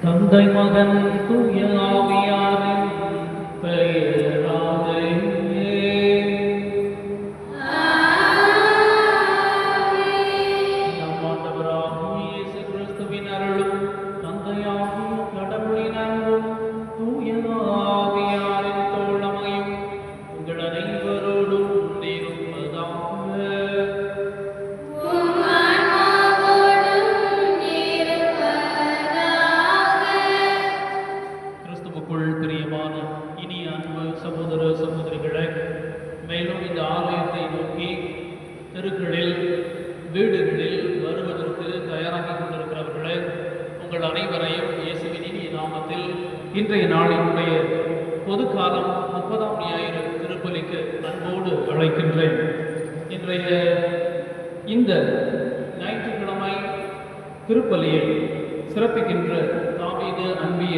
தந்தை மகன் தூய ஆவியாரின் பெயராலே நம் ஆண்டவராகிய இயேசு கிறிஸ்துவின் அருளும் தந்தையாகிய கடவுளின் அன்பும் தூய ஆவியாரின் தோழமையும் உங்கள் அனைவரோடும் இருப்பதாக. கிறிஸ்துவுக்குள் பிரியமான இனிய அன்பு சகோதர சகோதரிகளே, மேலும் இந்த ஆலயத்தை நோக்கி தெருக்களில் வீடுகளில் வருவதற்கு தயாராகி கொண்டிருக்கிறவர்களே, உங்கள் அனைவரையும் இயேசுவின் இனிய நாமத்தில் இன்றைய நாளினுடைய பொதுக்காலம் 30ஆம் ஞாயிறு திருப்பலிக்கு அன்போடு அழைக்கின்றேன். இன்றைய இந்த ஞாயிற்றுக்கிழமை திருப்பலியை சிறப்பிக்கின்ற தாவீது அன்பிய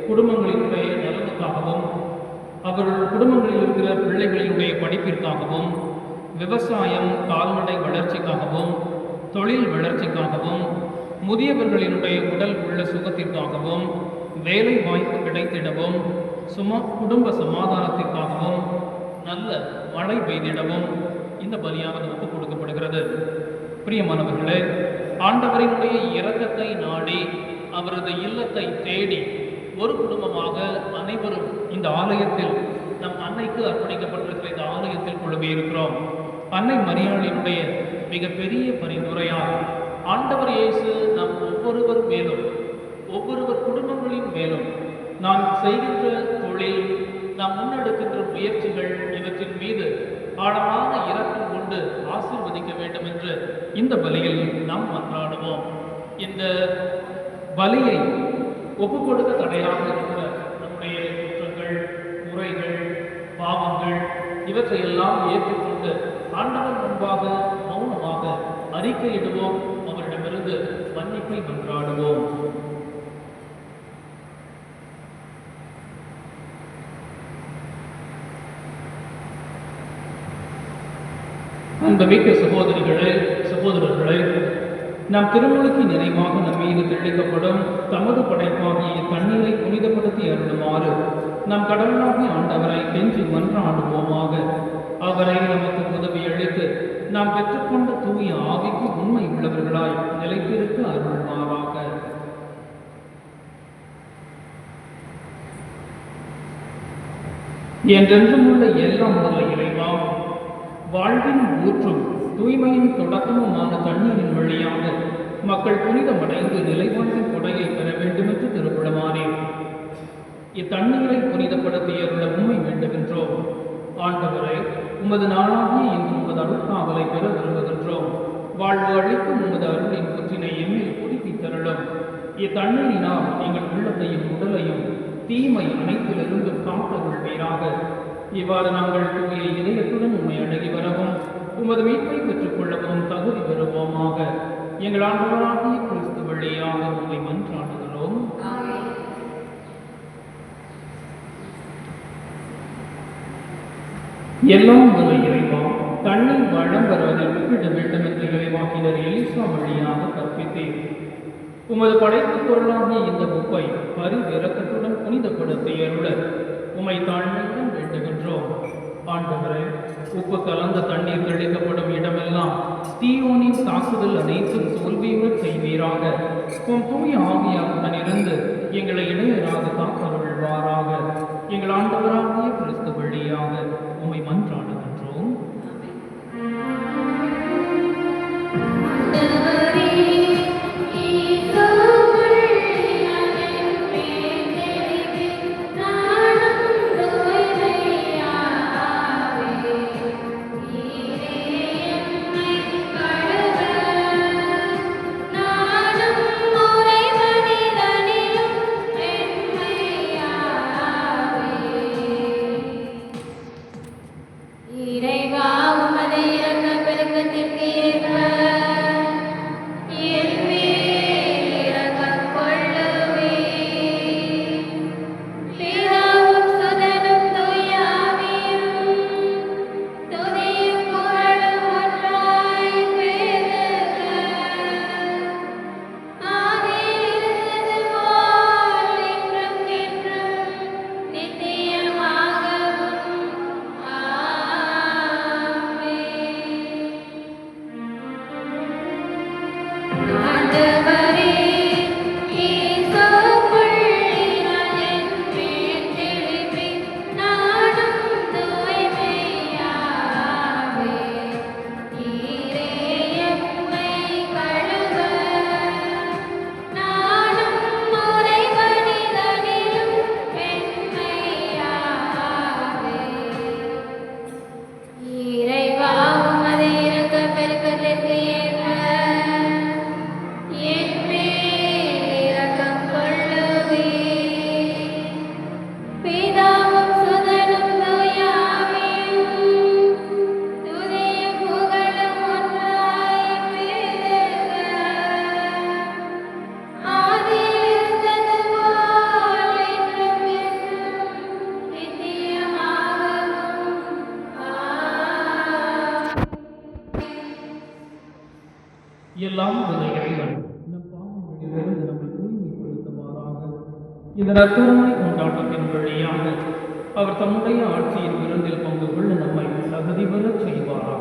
குடும்பங்களினுடைய நலனுக்காகவும் அவர்கள் குடும்பங்களில் இருக்கிற பிள்ளைகளினுடைய படிப்பிற்காகவும் விவசாயம் கால்நடை வளர்ச்சிக்காகவும் தொழில் வளர்ச்சிக்காகவும் முதியவர்களினுடைய உடல் உள்ள சுகத்திற்காகவும் வேலை வாய்ப்பு கிடைத்திடவும் குடும்ப சமாதானத்திற்காகவும் நல்ல மழை பெய்திடவும் இந்த பலியானது ஒப்புக் கொடுக்கப்படுகிறது. பிரியமானவர்களே, ஆண்டவரினுடைய இரக்கத்தை நாடி அவரது இல்லத்தை தேடி ஒரு குடும்பமாக அனைவரும் இந்த ஆலயத்தில் நம் அன்னைக்கு அர்ப்பணிக்கப்பட்டிருக்கிற இந்த ஆலயத்தில் குழுமியிருக்கிறோம். அன்னை மரியாளினுடைய மிகப்பெரிய பரிந்துரையால் ஆண்டவர் இயேசு நம் ஒவ்வொருவர் மேலும் ஒவ்வொருவர் குடும்பங்களின் மேலும் நாம் செய்கின்ற தொழில், நாம் முன்னெடுக்கின்ற முயற்சிகள் இவற்றின் மீது ஆழமான இரக்கம் கொண்டு ஆசீர்வதிக்க வேண்டும் என்று இந்த பலியில் நாம் மன்றாடுவோம். இந்த பலியை ஒப்புக் கொடுக்க தடையாக இருக்கிற நம்முடைய குற்றங்கள், குறைகள், பாவங்கள் இவற்றையெல்லாம் ஏற்றுக்கொண்டு ஆண்டவர் முன்பாக மௌனமாக அறிக்கையிடுவோம். அவரிடமிருந்து மன்னிப்பை மன்றாடுவோம். அன்புமிக்க சகோதரிகளே, சகோதரர்களே, நம் திருமுழுக்கு நிறைவாக நம் மீது தெளிக்கப்படும் தமது படைப்பாகிய தண்ணீரை புனிதப்படுத்தி அருளுமாறு நம் கடவுளாகிய ஆண்டவரை கெஞ்சி மன்றாடுவோமாக. அவரை நமக்கு உதவி அளித்து நாம் பெற்றுக்கொண்ட தூய ஆவிக்கு உண்மை உள்ளவர்களாய் நிலைத்திருக்க அருள்வாராக. என்றென்றும் உள்ள எல்லாம் வல்ல இறைவா, வாழ்வின் ஊற்றும் தூய்மையின் தொடக்கமுமான தண்ணீரின் வழியாக மக்கள் புனிதமடைந்து நிலைவாழ்வின் கொடையை பெற வேண்டும் என்று திருவிழமானேன். இத்தண்ணீரை புனிதப்படுத்தியருள உண்மை வேண்டுகின்றோம். ஆண்டவரை, உமது நாளாகிய இன்று உமது அருட்காவலை பெற விரும்புகின்றோம். வாழ்வு அளிக்கும் உமது அருளின் புற்றினை எம்மில் புதுப்பித்தருளும். இத்தண்ணீரினால் எங்கள் உள்ளத்தையும் உடலையும் தீமை அனைத்திலிருந்து காத்தருள்வீராக. இவ்வாறு நாங்கள் தூய இதயத்துடன் உண்மை அணுகி வரவும் உமது மீட்பை பெற்றுக் கொள்ளவும் தகுதி பெறுவோமாக. எங்கள் ஆண்டவராகிய கிறிஸ்து வழியாக உம்மை மன்றாடுகிறோம். எல்லாம் வல்ல இறைவா, தண்ணீர் வளம் வருவதை விட்டுவிட வேண்டும் என்று இறைவாக்கினர் எலிசா வழியாக கற்பித்தேன். உமது படைப்பு பொருளாகிய இந்த உப்பை பரிவிரக்கத்துடன் புனிதப்படுத்தியருள உம்மை தாழ்மையுடன் வேண்டுகின்றோம். ஆண்டவரே, உப்பு கலந்த தண்ணீர் தெளிக்கப்படும் இடமெல்லாம் தீயோனின் தாக்குதல் அனைத்தும் தோல்வியுடன் செய்வீராக. உம் தூய ஆவியாருடன் இருந்து எங்களை இடையராக காத்தருள்வாராக. எங்கள் ஆண்டவராகிய கிறிஸ்து வழியாக உம்மை மன்றாடுகின்றோம். எல்லாம் வல்ல இறைவன் நம் பாவங்களிலிருந்து நம்மை தூய்மைப்படுத்துவாராக. இந்த நற்கருணை கொண்டாட்டத்தின் வழியாக அவர் தம்முடைய ஆட்சியின் விருந்தில் பங்கு கொள்ள நம்மை தகுதி பெறச் செய்வாராக.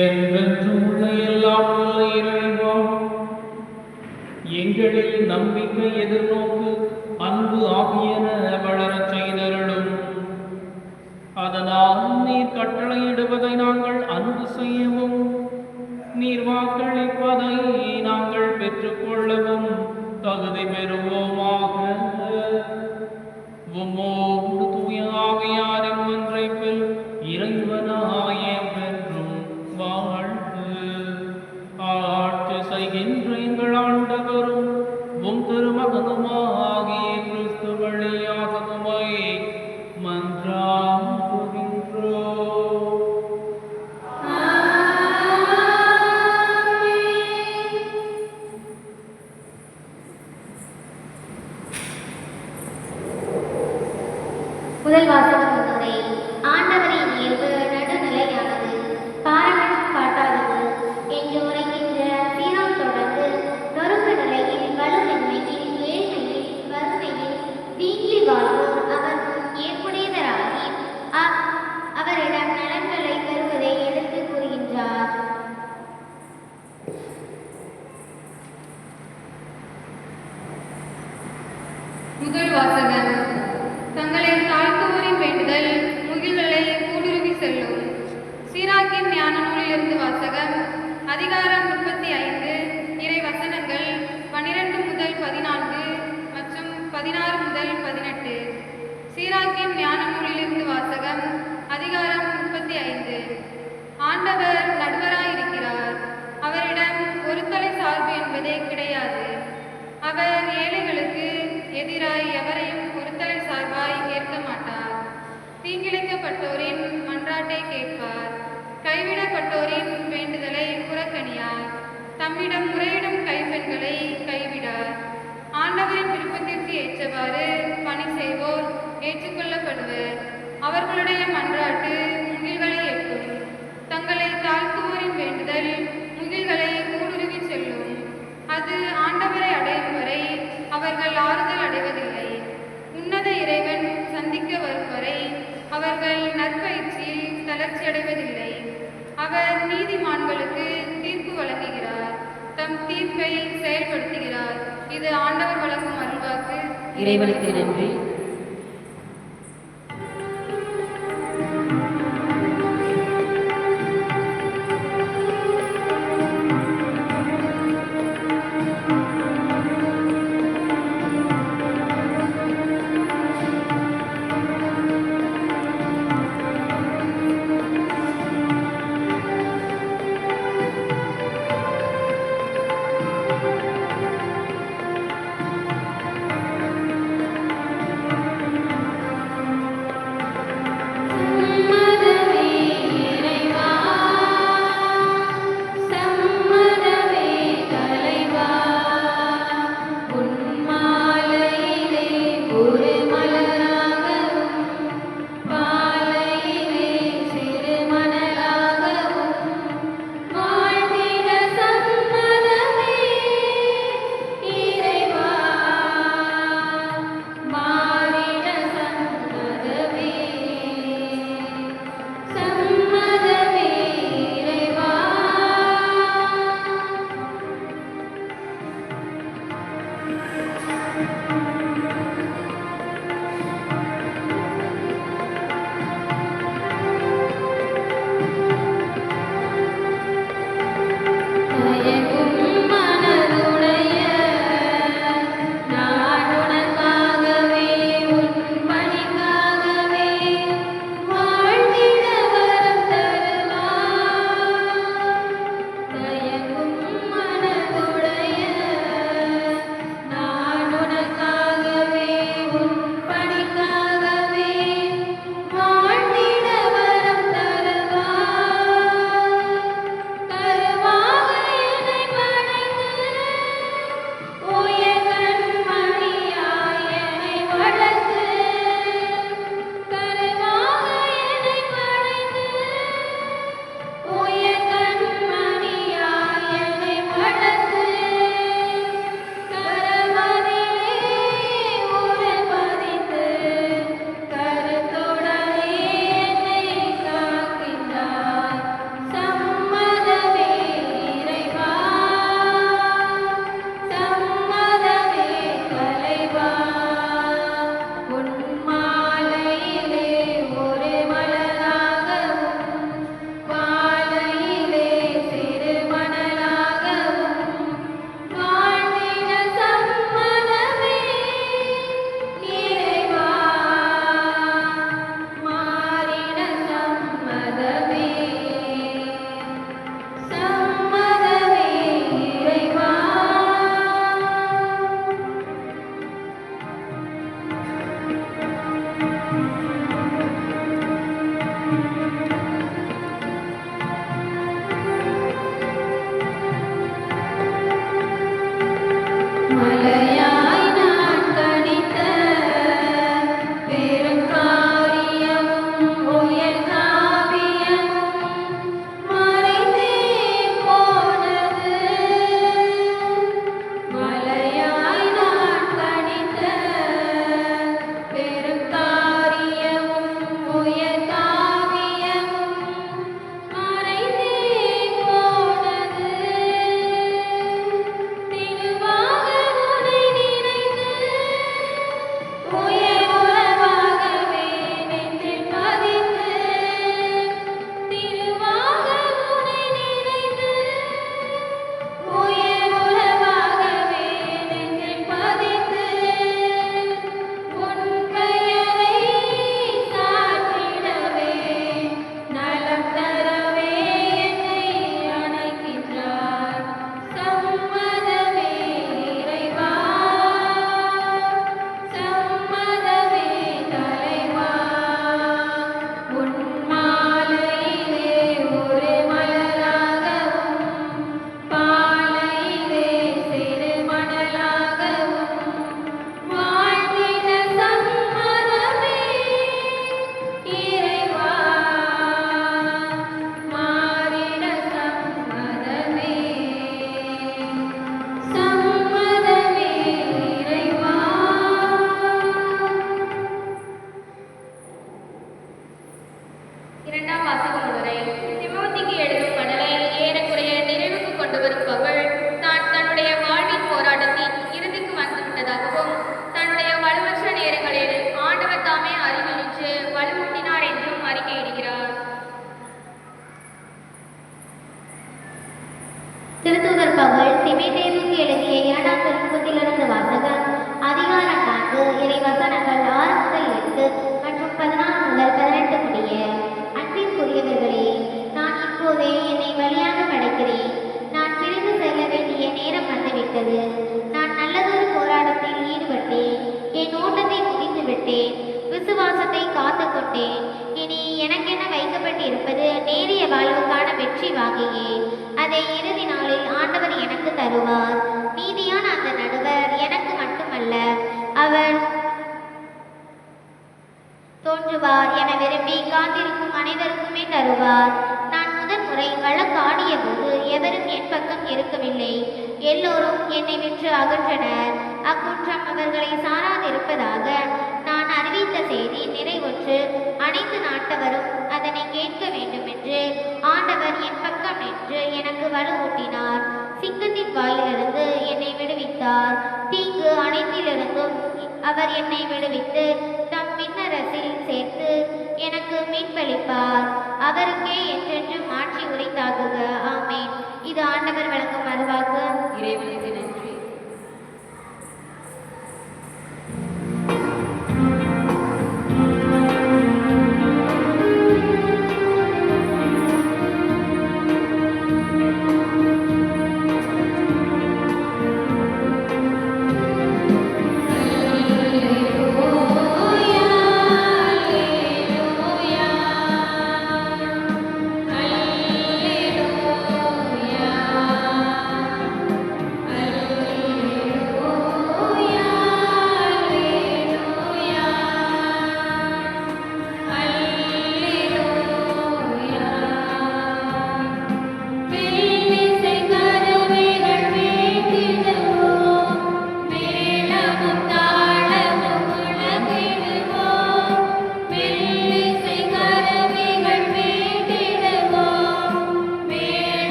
என்றென்றுமுள்ள எல்லாம் வல்ல இறைவா, எங்களில் நம்பிக்கை, எதிர்நோக்கு, அன்பு ஆகியன வளரச் செய்தருளும். அதனால் நீர் கட்டளையிடுவதை நாங்கள் அன்பு செய்யவும், நீர் வாக்களிப்பதை நாங்கள் பெற்றுக்கொள்ளவும் தகுதி பெறுவோமாக. உம்மோடு தூய ஆவியாரின் ஒன்றைப்பில் இறைவனாய் என்றென்றும் வாழ்ந்து ஆட்சி செய்கின்ற எங்கள் ஆண்டவரும் உம் திருமகனுமாகிய கிறிஸ்து வழியாக உம்மை மன்றாடுகின்றோம். முதல் வாசகம் முன்னுரை. ஆண்டவரின் இயல்பு நடுநிலையானது, பாரபட்சம் காட்டாதது என்று உரைக்கின்ற சீரான் தொடர்ந்து நொறுக்கு நிலையில், வலுவின்மையில், ஏழ்மையில், வறுமையில் வீங்கி வாழ்வோர் அவர் ஏற்புடையவராகி அவரிடம் நலன்களை பெறுவதை எடுத்து கூறுகின்றார். முதல் வாசகம். தங்களை தாழ்த்துவோரின் வேண்டுதல் முகில்களை ஊடுருவி செல்லும். சீராக்கின் ஞான நூலிலிருந்து வாசகம். அதிகாரம் 35, இறை வசனங்கள் 12 முதல் 14 மற்றும் 16 முதல் 18. சீராக்கின் ஞான நூலிலிருந்து வாசகம். அதிகாரம் 35. ஆண்டவர் நடுவராயிருக்கிறார். அவரிடம் ஒருதலை சார்பு என்பதே கிடையாது. அவர் ஏழைகளுக்கு எதிராய் எவரையும் ஒருதலை சார்பாய் ஏற்க மாட்டார். தீங்கிழைக்கப்பட்டோரின் மன்றாட்டை கேட்பார். கைவிடப்பட்டோரின் வேண்டுதலை புறக்கணியார். தம்மிடம் முறையிடும் கைப்பெண்களை கைவிடார். ஆண்டவரின் விருப்பத்திற்கு ஏற்றவாறு பணி செய்வோர் ஏற்றுக்கொள்ளப்படுவர். அவர்களுடைய மன்றாட்டு முகில்களை எட்டும். தங்களை தாழ்த்துவோரின் வேண்டுதல் முகில்களை ஊடுருவி செல்லும். அது ஆண்டவரை அடையும் வரை அவர்கள் ஆறுதல் அடைவதில்லை. உன்னத இறைவன் சந்திக்க வரும் வரை அவர்கள் நற்பயிற்சியில் தளர்ச்சி அடைவதில்லை. அவர் நீதிமான்களுக்கு தீர்ப்பு வழங்குகிறார். தம் தீர்ப்பை செயல்படுத்துகிறார். இது ஆண்டவர் வழங்கும் அருள்வாக்கு. இறைவனுக்கு நன்றி. திருத்தூதர் பவுல் தீமோத்தேயுவுக்கு எழுதிய 2ஆம் திருமுகத்திலிருந்து வாசகம். அதிகாரம் 4, இறைவசனங்கள் 6 முதல் 8 மற்றும் 16 முதல் 18 முடிய. அன்பிற்குரியவர்களே, நான் இப்போதே என்னை பலியாக படைக்கிறேன். நான் பிரிந்து செல்ல வேண்டிய நேரம் வந்துவிட்டது. நான் நல்லதொரு போராட்டத்தில் ஈடுபட்டேன். என் ஓட்டத்தை முடித்து விட்டேன். விசுவாசத்தை காத்துக்கொண்டேன். இனி எனக்கென வைக்கப்பட்டிருப்பது நேரிய வாழ்வுக்கான வெற்றி வாகையே. அதை இறுதி நாளில் ஆண்டவர் எனக்கு தருவார். நீதியான அந்த நடுவர் எனக்கு மட்டுமல்ல, அவர் தோன்றுவார் என விரும்பி காத்திருக்கும் அனைவருக்குமே தருவார். நான் முதன்முறை வழக்காடிய போது எவரும் என் பக்கம் இருக்கவில்லை. எல்லோரும் என்னை விற்று அகன்றனர். அக்குற்றம் அவர்களை சாராதிருப்பதாக நான் அறிவித்த செய்தி நிறைவுற்று அனைத்து நாட்டவரும் அதனை கேட்க வேண்டுமென்று ஆண்டவர் என் பக்கம் நின்று எனக்கு வலுவூட்டினார். சிங்கத்தின் வாயிலிருந்து என்னை விடுவித்தார். தீங்கு அனைத்திலிருந்தும் அவர் என்னை விடுவித்து தம் விண்ணரசில் சேர்த்து எனக்கு மீட்பளிப்பார். அவருக்கே என்றென்றும் ஆட்சி உரித்தாகுக. ஆமேன். இது ஆண்டவர் வழங்கும் அருள்வாக்கு. இறைவனுக்கு நன்றி.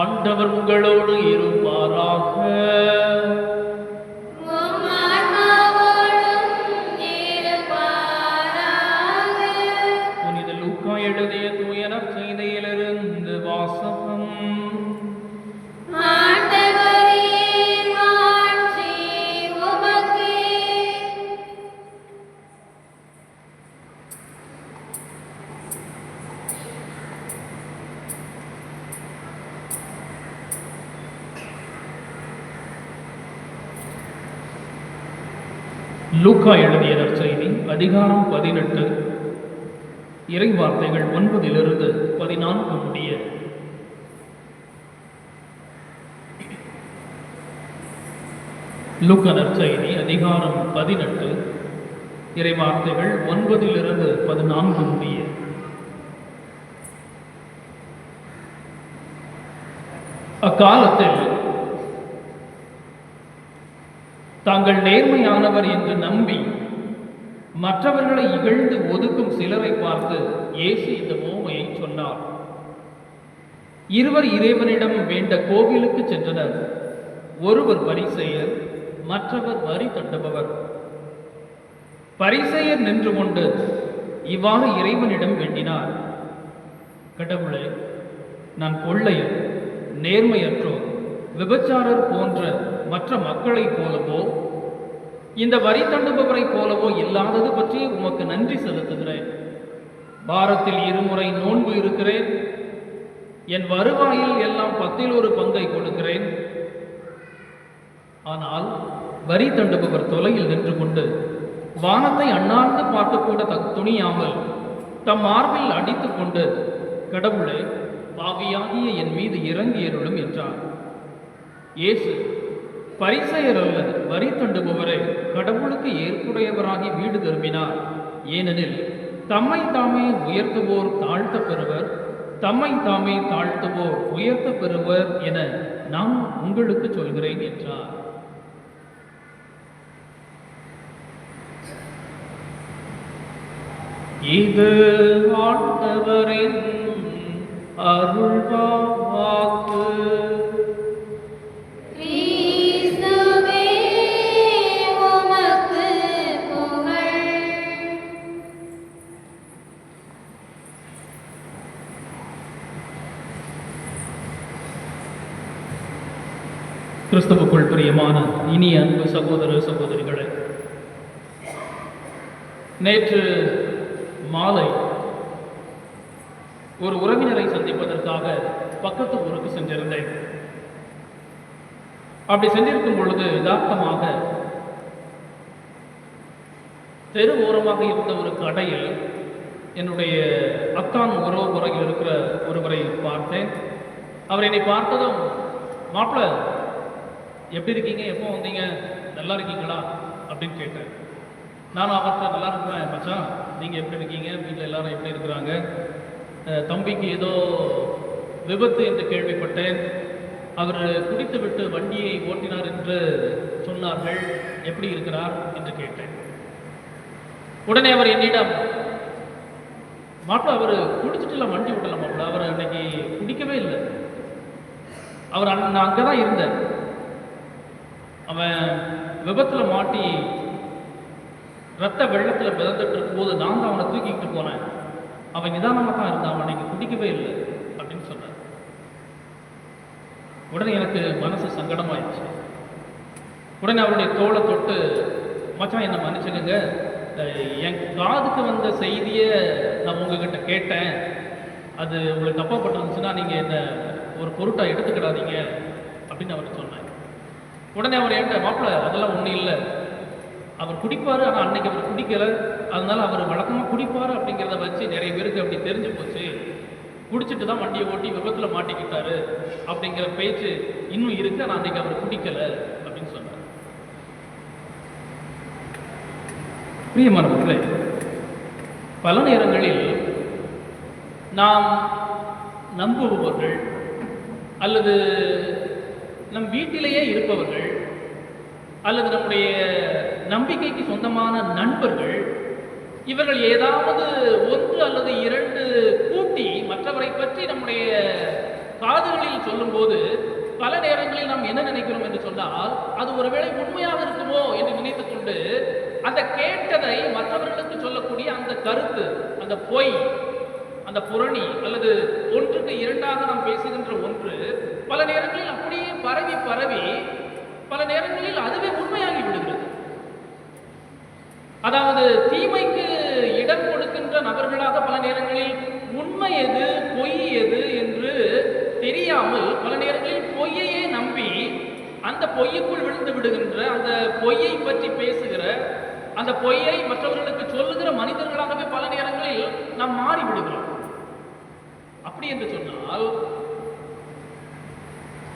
ஆண்டவர் உங்களோடு இருப்பாராக. புனித லூக்கா எழுதிய தூய நற்செய்தியிலிருந்து வாசகம். லூக்கா எழுதிய நற்செய்தி அதிகாரம் 18 இறை வார்த்தைகள் 9 - 14 முடிய. லூக்கா நற்செய்தி அதிகாரம் 18 இறை வார்த்தைகள் 9 - 14 முடிய. அக்காலத்தில் தாங்கள் நேர்மையானவர் என்று நம்பி மற்றவர்களை இகழ்ந்து ஒதுக்கும் சிலரை பார்த்து இயேசு இந்த உவமையை சொன்னார். இருவர் இறைவனிடம் வேண்ட கோவிலுக்கு சென்றனர். ஒருவர் பரிசேயர், மற்றவர் வரி தண்டுபவர். பரிசேயர் நின்று கொண்டு இவ்வாறு இறைவனிடம் வேண்டினார்: கடவுளே, நான் கொள்ளையர், நேர்மையற்றோர், விபச்சாரர் போன்ற மற்ற மக்களைப் போலவோ இந்த வரி தண்டுபவரை போலவோ இல்லாதது பற்றி உமக்கு நன்றி செலுத்துகிறேன். வாரத்தில் 2 முறை நோன்பு இருக்கிறேன். என் வருவாயில் எல்லாம் 10 பங்கை கொடுக்கிறேன். ஆனால் வரி தண்டுபவர் தொலையில் நின்று கொண்டு வானத்தை அண்ணாந்து பார்க்கக்கூட துணியாமல் தம் மார்பில் அடித்து கொண்டு, கடவுளே, பாவியாகிய என் மீது இறங்கியருளும் என்றார். இயேசு, பரிசேயர் அல்ல, வரி தண்டுபவரே கடவுளுக்கு ஏற்புடையவராகி வீடு திரும்பினார். ஏனெனில் தம்மை தாமே உயர்த்துவோர் தாழ்த்த பெறுவர், தம்மை தாமே தாழ்த்துவோர் உயர்த்த பெறுவர் என நான் உங்களுக்கு சொல்கிறேன் என்றார். இது ஆண்டவரின் அருள்வாக்கு. கிறிஸ்துவே உமக்கு புகழ். கிறிஸ்துவுக்குள் பிரியமான இனிய அன்பு சகோதர சகோதரிகளே, நேற்று மாலை ஒரு உறவினரை சந்திப்பதற்காக பக்கத்து ஊருக்கு சென்றிருந்தேன். அப்படி சென்றிருக்கும் பொழுது யதார்த்தமாக தெரு ஓரமாக இருந்த ஒரு கடையில் என்னுடைய அத்தான் உறவுமுறையில் இருக்கிற ஒருவரை பார்த்தேன். அவர் என்னை பார்த்ததும், மாப்பிள்ள எப்படி இருக்கீங்க, எப்போ வந்தீங்க, நல்லா இருக்கீங்களா அப்படின்னு கேட்டேன். நானும் அவர்கிட்ட நல்லா இருக்கிறேன் மச்சான், நீங்கள் எப்படி இருக்கீங்க, வீட்டில் எல்லாரும் எப்படி இருக்கிறாங்க, தம்பிக்கு ஏதோ விபத்து என்று கேள்விப்பட்டேன், அவர் குடித்து விட்டு வண்டியை ஓட்டினார் என்று சொன்னார்கள், எப்படி இருக்கிறார் என்று கேட்டேன். உடனே அவர் என்னிடம், மாப்பிள்ள அவர் குடிச்சிட்டுலாம் வண்டி விடல மாப்பிள்ள, அவர் அன்னைக்கு குடிக்கவே இல்லை, அவர் நான் அங்கே தான் இருந்தேன், அவன் விபத்தில் மாட்டி ரத்த வெள்ளத்தில் மிதந்துட்டு இருக்கும்போது நான் தான் அவனை தூக்கிக்கிட்டு போனேன், அவன் நிதானமாக தான் இருந்தான், அவன் அன்னைக்கு குடிக்கவே இல்லை அப்படின்னு சொன்னான். உடனே எனக்கு மனசு சங்கடமாயிடுச்சு. உடனே அவருடைய தோளை தொட்டு, மச்சான் என்னை மன்னிச்சுக்கங்க, என் காதுக்கு வந்த செய்தியை நான் உங்ககிட்ட கேட்டேன், அது உங்களுக்கு தப்பாக பட்டிருந்துச்சுன்னா நீங்கள் என்னை ஒரு பொருட்டாக எடுத்துக்கிடாதீங்க அப்படின்னு அவர் சொன்னேன். உடனே அவர் என்கிட்ட, மாப்பிள்ள அதெல்லாம் ஒன்றும் இல்லை, அவர் குடிப்பார், ஆனால் அன்னைக்கு அவர் குடிக்கலை, அதனால அவர் வழக்கமாக குடிப்பார் அப்படிங்கிறத வச்சு நிறைய பேருக்கு அப்படி தெரிஞ்சு போச்சு, குடிச்சிட்டு தான் வண்டியை ஓட்டி விபத்தில் மாட்டிக்கிட்டாரு அப்படிங்கிற பேச்சு இன்னும் இருக்கு, ஆனால் அன்னைக்கு அவர் குடிக்கலை அப்படின்னு சொன்னார். பிரியமானவர்களே, பல நேரங்களில் நாம் நம்புபவர்கள் அல்லது நம் வீட்டிலேயே இருப்பவர்கள் அல்லது நம்முடைய நம்பிக்கைக்கு சொந்தமான நண்பர்கள், இவர்கள் ஏதாவது ஒன்று அல்லது இரண்டு கூட்டி மற்றவரை பற்றி நம்முடைய காதுகளில் சொல்லும்போது பல நேரங்களில் நாம் என்ன நினைக்கிறோம் என்று சொன்னால், அது ஒருவேளை உண்மையாக இருக்குமோ என்று நினைத்துக் கொண்டு அந்த கேட்டதை மற்றவர்களுக்கு சொல்லக்கூடிய அந்த கருத்து, அந்த பொய், அந்த புரணி அல்லது ஒன்றுக்கு இரண்டாக நாம் பேசுகின்ற ஒன்று பல நேரங்களில் அப்படியே பரவி பரவி பல நேரங்களில் அதுவே உண்மையாகி விடுகிறது. அதாவது தீமைக்கு இடம் கொடுக்கின்ற நபர்களாக பல நேரங்களில் உண்மை எது பொய் எது என்று தெரியாமல் பல நேரங்களில் பொய்யையே நம்பி அந்த பொய்யுக்குள் விழுந்து விடுகின்ற, அந்த பொய்யை பற்றி பேசுகிற, அந்த பொய்யை மற்றவர்களுக்கு சொல்லுகிற மனிதர்களாகவே பல நேரங்களில் நாம் மாறி விடுகிறோம். அப்படி என்று சொன்னால்,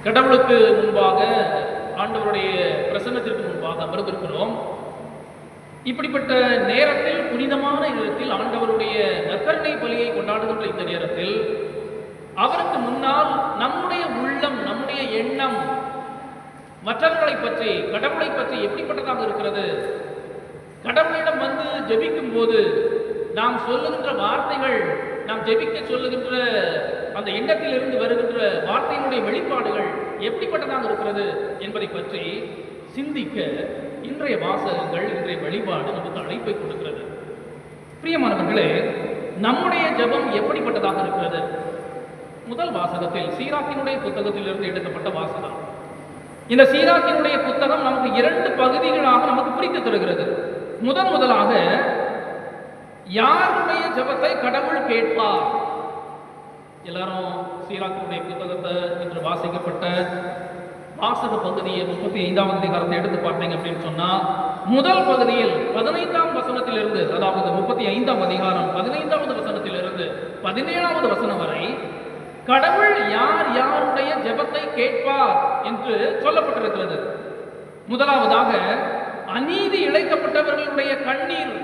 கடவுளுக்கு முன்பாக ஆண்டவருடைய பிரசன்னத்திற்கு முன்பாக அமர்ந்திருக்கிறோம். இப்படிப்பட்ட நேரத்தில், புனிதமான நேரத்தில், ஆண்டவருடைய நற்கருணை பலியை கொண்டாடுகின்ற இந்த நேரத்தில் அவருக்கு முன்னால் நம்முடைய உள்ளம், நம்முடைய எண்ணம் மற்றவர்களை பற்றி, கடவுளை பற்றி எப்படிப்பட்டதாக இருக்கிறது? கடவுளிடம் வந்து ஜெபிக்கும் போது நாம் சொல்லுகின்ற வார்த்தைகள், நாம் ஜெபிக்க சொல்லுகின்ற அந்த எண்ணத்திலிருந்து வருகின்ற வார்த்தையினுடைய வெளிப்பாடுகள் எப்படிப்பட்டதாக இருக்கிறது என்பதை பற்றி சிந்திக்க இன்றைய வாசகங்கள், இன்றைய வழிபாடு நமக்கு அழைப்பை கொடுக்கிறது. பிரியமானவர்களே, நம்முடைய ஜெபம் எப்படிப்பட்டதாக இருக்கிறது? முதல் வாசகத்தில் சீராக்கினுடைய புத்தகத்திலிருந்து எடுக்கப்பட்ட வாசகம். இந்த சீராக்கினுடைய புத்தகம் நமக்கு இரண்டு பகுதிகளாக நமக்கு பிரித்து தருகிறது. முதலாக யாருடைய ஜெபத்தை கடவுள் கேட்பார்? எல்லாரும் சீராக்கினுடைய புத்தகத்தை இன்று வாசிக்கப்பட்ட வாசக பகுதியை 35ஆம் அதிகாரத்தை எடுத்து பார்த்தீங்க அப்படின்னு சொன்னா, முதல் பகுதியில் 15ஆம் வசனத்திலிருந்து, அதாவது 35ஆம் அதிகாரம் 15வது வசனத்திலிருந்து 17வது வசனம் வரை கடவுள் யார் யாருடைய ஜெபத்தை கேட்பார் என்று சொல்லப்பட்டிருக்கிறது. முதலாவதாக அநீதி இழைக்கப்பட்டவர்களுடைய கண்ணீர்,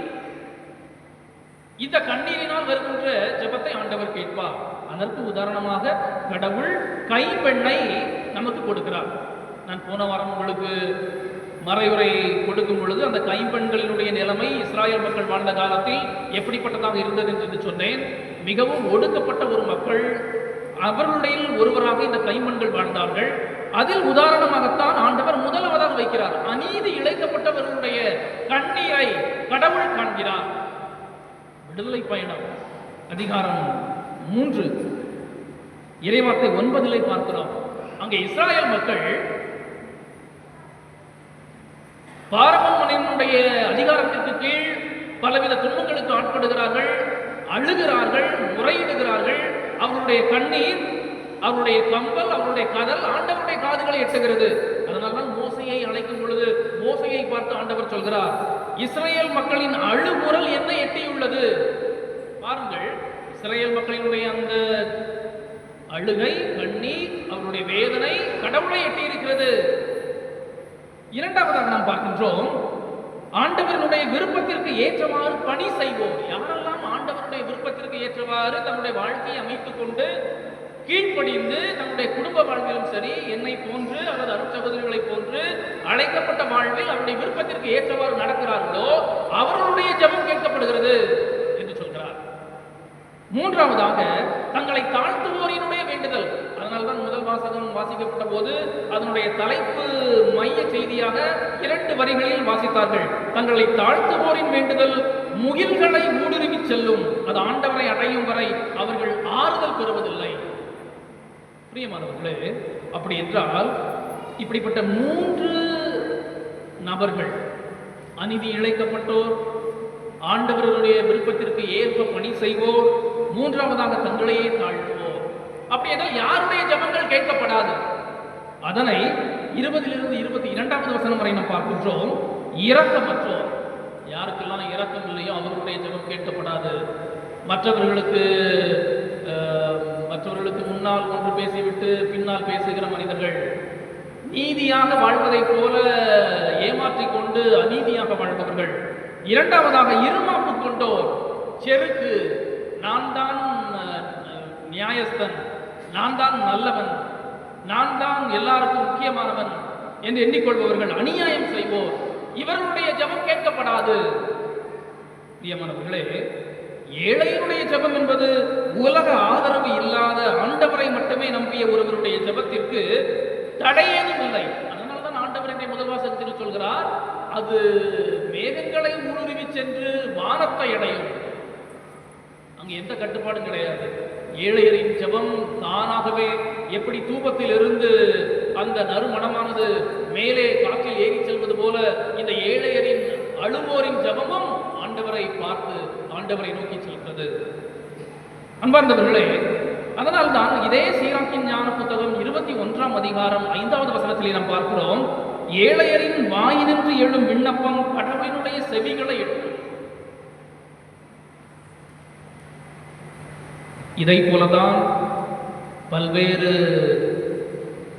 இந்த கண்ணீரினால் வருகின்ற ஜெபத்தை ஆண்டவர் கேட்பார். அதற்கு உதாரணமாக கடவுள் கைம்பெண்ணை நமக்கு கொடுக்கிறார். நான் போன வாரம் உங்களுக்கு மறைவுரை கொடுக்கும் பொழுது அந்த கைம்பெண்களினுடைய நிலைமை இஸ்ராயல் மக்கள் வாழ்ந்த காலத்தில் எப்படிப்பட்டதாக இருந்தது என்று சொன்னேன். மிகவும் ஒடுக்கப்பட்ட ஒரு மக்கள், அவர்களுடைய ஒருவராக இந்த கைம்பெண்கள் வாழ்ந்தார்கள். அதில் உதாரணமாகத்தான் ஆண்டவர் முதலாவதாக வைக்கிறார். அநீதி இழைக்கப்பட்டவர்களுடைய கண்ணீரை கடவுள் காண்கிறார். விடுதலை பயணம் அதிகாரம் 3 இறைவார்த்தை 9 பார்க்கிறோம். அங்கே இஸ்ராயல் மக்கள் பார்வோனுடைய அதிகாரத்திற்கு கீழ் பலவித துன்பங்களுக்கு ஆட்படுகிறார்கள், அழுகிறார்கள், முறையிடுகிறார்கள். அவருடைய கண்ணீர், அவருடைய கம்பல், அவருடைய கதல் ஆண்டவருடைய காதுகளை எட்டுகிறது. அதனால்தான் மோசையை அழைக்கும் பொழுது மோசையை பார்த்து ஆண்டவர் சொல்கிறார், இஸ்ரேல் மக்களின் அழுகுரல் என்ன எட்டியுள்ளது. பாருங்கள், இஸ்ரேல் மக்களினுடைய அந்த அழுகை, கண்ணீர், அவருடைய வேதனை கடவுளை எட்டி இருக்கிறது. இரண்டாவதாக நாம் பார்க்கின்றோம், ஆண்டவருடைய விருப்பத்திற்கு ஏற்றவாறு பணி செய்வோம். யாரெல்லாம் ஆண்டவருடைய விருப்பத்திற்கு ஏற்றவாறு தன்னுடைய வாழ்க்கையை அமைத்துக் கொண்டு கீழ்ப்படிந்து தன்னுடைய குடும்ப வாழ்விலும் சரி, என்னை போன்று அல்லது அருட்சகோதரிகளை போன்று அழைக்கப்பட்ட வாழ்வில் அவருடைய விருப்பத்திற்கு ஏற்றவாறு நடக்கிறார்களோ அவர்களுடைய ஜெபம் கேட்கப்படுகிறது என்று சொல்கிறார். மூன்றாவதாக, தங்களை தாழ்த்துவோரினுடைய வேண்டுதல். அதனால்தான் முதல் வாசகம் வாசிக்கப்பட்ட போது அதனுடைய தலைப்பு மைய செய்தியாக 2 வரிகளில் வாசித்தார்கள். தங்களை தாழ்த்துவோரின் வேண்டுதல் முகில்களை ஊடுருவி செல்லும், அது ஆண்டவரை அடையும் வரை அவர்கள் ஆறுதல் பெறுவதில்லை. பிரியமானவர்களே, அப்படி என்றால் இப்படிப்பட்ட 3 நபர்கள், அநீதி இழைக்கப்பட்டோர், ஆண்டவர்களுடைய விருப்பத்திற்கு ஏற்ப பணி செய்வோர், மூன்றாவதாக தங்களையே தாழ்த்துவோர். அப்படி என்றால் யாருடைய ஜெபங்கள் கேட்கப்படாது. அதனை 20 22 வசனம் வரை நாம் பார்க்கின்றோம். இரக்கமற்றோர், யாருக்கெல்லாம் இரக்கம் இல்லையோ அவர்களுடைய ஜெபம் கேட்கப்படாது. மற்றவர்களுக்கு முன்னால் ஒன்று பேசிவிட்டு பின்னால் பேசுகிற மனிதர்கள், நீதியாக வாழ்வதைப் போல ஏமாற்றிக் கொண்டு அநீதியாக வாழ்பவர்கள். இரண்டாவதாக, இருமாப்பு கொண்டோர், செருக்கு, நான் தான் நியாயஸ்தன், நான் தான் நல்லவன், நான் தான் எல்லாருக்கும் முக்கியமானவன் என்று எண்ணிக்கொள்பவர்கள், அநியாயம் செய்வோர், இவர்களுடைய ஜெபம் கேட்கப்படாது. பிரியமானவர்களே, ஏழையினுடைய ஜெபம் என்பது உலக ஆதரவு இல்லாத ஆண்டவரை மட்டுமே நம்பிய ஒருவருடைய ஜெபத்திற்கு தடையேதும் இல்லை. அதனால்தான் ஆண்டவர் என்னை முதல் வாசகத்தில் சொல்கிறார், அது மேகங்களை ஊடுருவி சென்று வானத்தை அடையும். அங்கு எந்த கட்டுப்பாடும் கிடையாது. ஏழையரின் ஜெபம் தானாகவே எப்படி தூபத்தில் இருந்து அந்த நறுமணமானது மேலே காற்றில் ஏறி செல்வது போல இந்த ஏழையரின் அழுவோரின் ஜெபமும் ஆண்டவரை பார்த்து ஆண்டவரை நோக்கி செல்கிறது. அன்பார்ந்தவர்களே, அதனால்தான் இதே சீராக்கின் ஞான புத்தகம் 21 அதிகாரம் 5வது வசனத்திலே நாம் பார்க்கிறோம், ஏழையரின் வாயினின்று எழும் விண்ணப்பம் கடவுளினுடைய செவிகளை எட்டும். இதை போலதான் பல்வேறு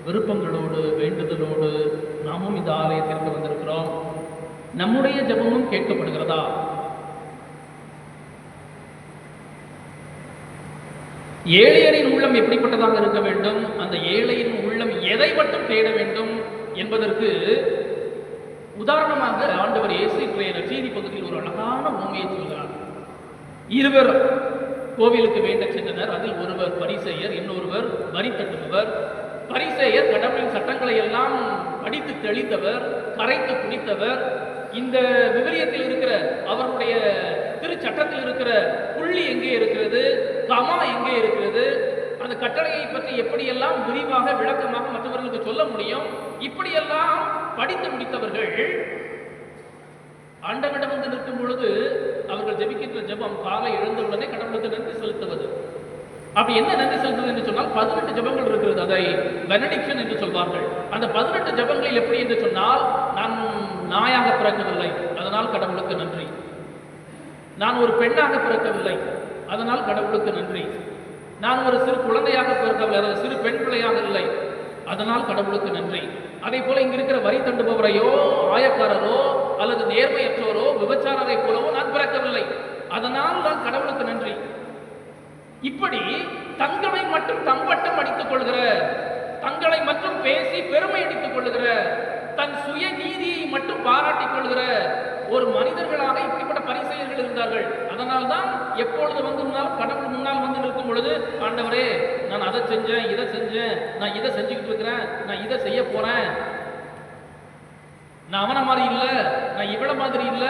விருப்பங்களோடு வேண்டுதலோடு நாமும் இந்த ஆலயத்திற்கு வந்திருக்கிறோம். நம்முடைய ஜெபமும் கேட்கப்படுகிறதா? ஏழையரின் உள்ளம் எப்படிப்பட்டதாக இருக்க வேண்டும், அந்த ஏழையின் உள்ளம் எதை மட்டும் தேட வேண்டும் என்பதற்கு உதாரணமாக ஆண்டவர் இயேசு இன்றைய நற்செய்தி பகுதியில் ஒரு அழகான உண்மையை சொல்கிறார். 2 கோவிலுக்கு வேண்ட சென்றனர். அதில் ஒருவர் பரிசேயர், இன்னொருவர் வரி தட்டுபவர். பரிசேயர் கடவுளின் சட்டங்களை எல்லாம் படித்து தெளிந்தவர், கரைத்து குடித்தவர். இந்த விவிலியத்தில் இருக்கிற அவருடைய திருச்சட்டத்தில் இருக்கிற புள்ளி எங்கே இருக்கிறது, கமா எங்கே இருக்கிறது, அந்த கட்டளையை பற்றி எப்படியெல்லாம் விரிவாக விளக்கமாக மற்றவர்களுக்கு சொல்ல முடியும், இப்படியெல்லாம் படித்து முடித்தவர்கள் ஆண்டவரிடம் வந்து நிற்கும் பொழுது அவர்கள் ஜெபிக்கின்ற ஜெபம் காலை எழுந்தவுடனே கடவுளுக்கு நன்றி செலுத்துவது. அப்படி என்ன நன்றி செலுத்துவது என்று சொன்னால் 18 ஜெபங்கள் இருக்கிறது. அதை பெனடிக்ஷன் என்று சொல்வார்கள். அந்த 18 ஜெபங்களில் எப்படி என்று சொன்னால், நான் நாயாக பிறக்கவில்லை, அதனால் கடவுளுக்கு நன்றி. நான் ஒரு பெண்ணாக பிறக்கவில்லை, அதனால் கடவுளுக்கு நன்றி. நான் ஒரு சிறு குழந்தையாக பிறக்கவில்லை, அதாவது சிறு பெண் பிள்ளையாக இல்லை, அதனால் கடவுளுக்கு நன்றி. அதே போல இங்க இருக்கிற வரி தண்டுபவரையோ ஆயக்காரரோ அல்லது நேர்மையற்றோரோ விபச்சாரரை போலவோ நான் பிறக்கவில்லை, அதனால் நான் கடவுளுக்கு நன்றி. இப்படி தங்களை மட்டும் தம்பட்டம் அடித்துக் கொள்கிற, தங்களை மட்டும் பேசி பெருமை அடித்துக் கொள்கிற பாராட்டிக் கொள்கிற ஒரு மனிதர்களாக இப்படிப்பட்ட பரிசெயர்கள் இருந்தார்கள். அதனால்தான் எப்பொழுது வந்து கடவுள் முன்னால் வந்து நிற்கும் பொழுது, ஆண்டவரே நான் அதை செஞ்சேன், இதை செஞ்சேன், நான் இதை செஞ்சுக்கிட்டு இருக்கிறேன், நான் இதை செய்ய போறேன், நான் அவன மாதிரி இல்ல, நான் இவள மாதிரி இல்ல.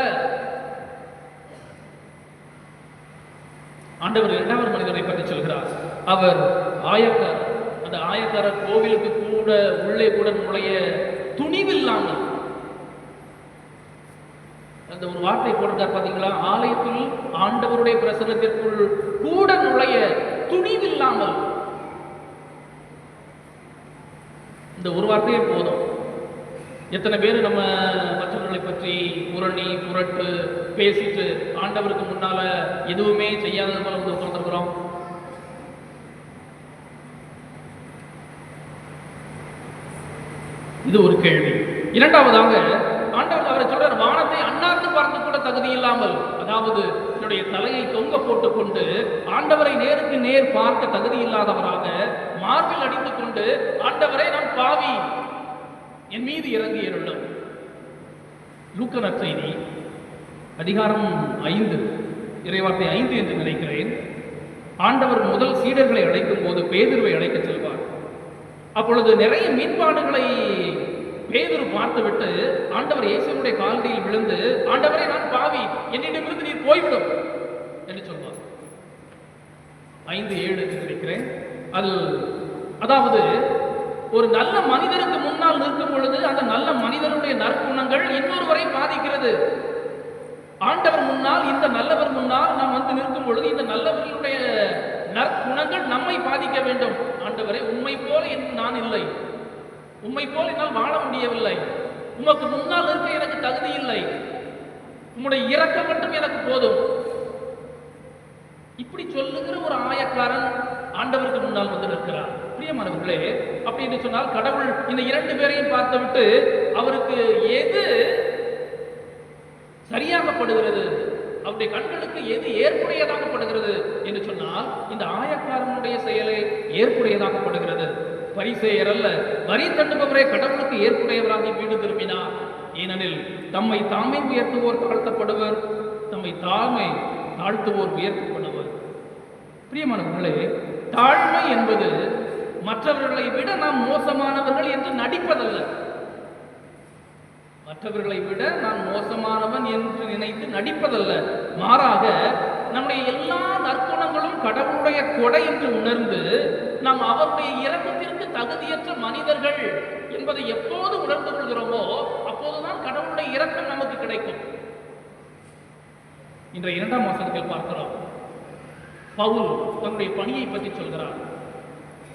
ஆண்டவர் இரண்டாவது மனிதரை பற்றி சொல்கிறார். அவர் ஆயக்காரர். அந்த ஆயக்காரர் கோவிலுக்கு கூட உள்ளே கூட நுழைய துணிவில்லாமல், அந்த ஒரு வார்த்தை போட்டிருக்கார் பாத்தீங்களா, ஆலயத்தில் ஆண்டவருடைய பிரசன்னத்திற்குள் கூட நுழைய துணிவில்லாமல். இந்த ஒரு வார்த்தையே போதும். எத்தனை பேர் நம்ம மற்றவர்களை பற்றி புரணி புரட்டு பேசிட்டு ஆண்டவருக்கு முன்னால எதுவுமே செய்யாதது போல வந்து உட்கார்ந்துருக்கிறோம். இது ஒரு கேள்வி. இரண்டாவதாக ஆண்டவர் அவரை சொல்றார், வானத்தை அண்ணாந்து பார்த்து கூட தகுதி இல்லாமல், அதாவது என்னுடைய தலையை தொங்க போட்டுக் கொண்டு ஆண்டவரை நேருக்கு நேர் பார்க்க தகுதி இல்லாதவராக மார்பில் அடித்துக் கொண்டு, ஆண்டவரை நான் பாவி, என் மீது இறங்கி அருளும். லூக்கா நற்செய்தி அதிகாரம் 5 இறைவார்த்தை 5 என்று நினைக்கிறேன். ஆண்டவர் முதல் சீடர்களை அழைக்கும் போது பேதுருவை அழைக்க செல்வார். அப்பொழுது நிறைய மீன்பாடுகளை பேதுரு பார்த்துவிட்டு ஆண்டவர் இயேசுவுடைய காலடியில் விழுந்து, ஆண்டவரே நான் பாவி, என்னிடமிருந்து நீர் போய்விடும் என்று சொல்வார். 5:7 என்று நினைக்கிறேன். அதாவது ஒரு நல்ல மனிதருக்கு முன்னால் நிற்கும் பொழுது அந்த நல்ல மனிதனுடைய நற்குணங்கள் இன்னொருவரை பாதிக்கிறது. ஆண்டவர் முன்னால், இந்த நல்லவர் முன்னால் நாம் வந்து நிற்கும் பொழுது இந்த நல்லவர்களுடைய நற்குணங்கள் நம்மை பாதிக்க வேண்டும். ஆண்டவரே, உம்மை போல நான் இல்லை, உம்மை போல என்னால் வாழ முடியவில்லை, உமக்கு முன்னால் இருக்க எனக்கு தகுதி இல்லை, உம்முடைய இரக்கம் மட்டும் எனக்கு போதும். இப்படி சொல்லுகிற ஒரு ஆயக்காரன் ஆண்டவருக்கு முன்னால் வந்து நிற்கிறார். பிரியமானவர்களே, அப்படி என்று சொன்னால் கடவுள் இந்த இரண்டு பேரையும் பார்த்துவிட்டு அவருக்கு எது சரியாகப்படுகிறது, அவருடைய கண்களுக்கு எது ஏற்புடையதாகப்படுகிறது என்று சொன்னால் இந்த ஆயக்காரனுடைய செயலை ஏற்புடையதாகப்படுகிறது. பரிசேயர் அல்ல, வரி தண்டுபவரே கடவுளுக்கு ஏற்புடையவராகி வீடு திரும்பினார். ஏனெனில் தம்மை தாமே உயர்த்துவோர் தாழ்த்தப்படுவர், தம்மை தாமே தாழ்த்துவோர் உயர்த்தப்படுவர். பிரியமானவர்களே, தாழ்மை என்பது மற்றவர்களை விட நாம் மோசமானவர்கள் என்று நடிப்பதல்ல. மற்றவர்களை விட நான் மோசமானவன் என்று நினைத்து நடிப்பதல்ல. மாறாக நம்முடைய எல்லா நற்குணங்களும் கடவுளுடைய கொடை என்று உணர்ந்து நாம் அவருடைய இரக்கத்திற்கு தகுதியற்ற மனிதர்கள் என்பதை எப்போது உணர்ந்து கொள்கிறோமோ அப்போதுதான் கடவுளுடைய இரக்கம் நமக்கு கிடைக்கும். இன்றைய 2ஆம் வசனத்தில் பார்க்கிறோம், பவுல் தன்னுடைய பணியை பற்றி சொல்கிறார்.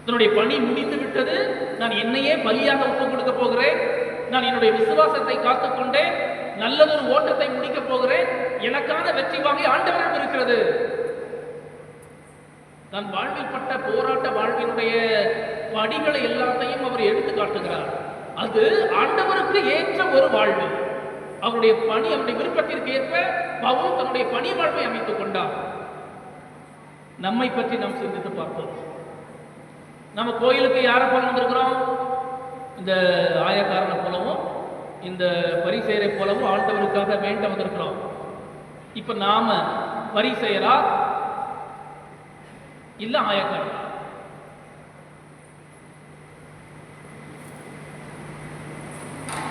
தன்னுடைய பணி முடிந்து விட்டது, நான் என்னையே பலியாக ஒப்புக் கொடுக்க போகிறேன், நான் என்னுடைய விசுவாசத்தை காத்துக்கொண்டேன், நல்லதொரு ஓட்டத்தை முடிக்கப் போகிறேன், எனக்கான வெற்றி வாங்கி ஆண்டவரிடம் இருக்கிறது. தன் வாழ்வில் பட்ட போராட்ட வாழ்வினுடைய படிகளை எல்லாத்தையும் அவர் எடுத்து காட்டுகிறார். அது ஆண்டவருக்கு ஏற்ற ஒரு வாழ்வு. அவருடைய பணி, அவருடைய விருப்பத்திற்கு ஏற்ப பவுல் தன்னுடைய பணி வாழ்வை அமைத்துக் கொண்டார். நம்மை பற்றி நாம் சிந்தித்து பார்ப்போம். நம்ம கோயிலுக்கு யாரை போல வந்திருக்கிறோம்? இந்த ஆயக்காரனை போலவும் இந்த பரிசேயரை போலவும் ஆண்டவருக்காக வேண்ட வந்திருக்கிறோம். இப்ப நாம பரிசேயரா இல்ல ஆயக்காரனா?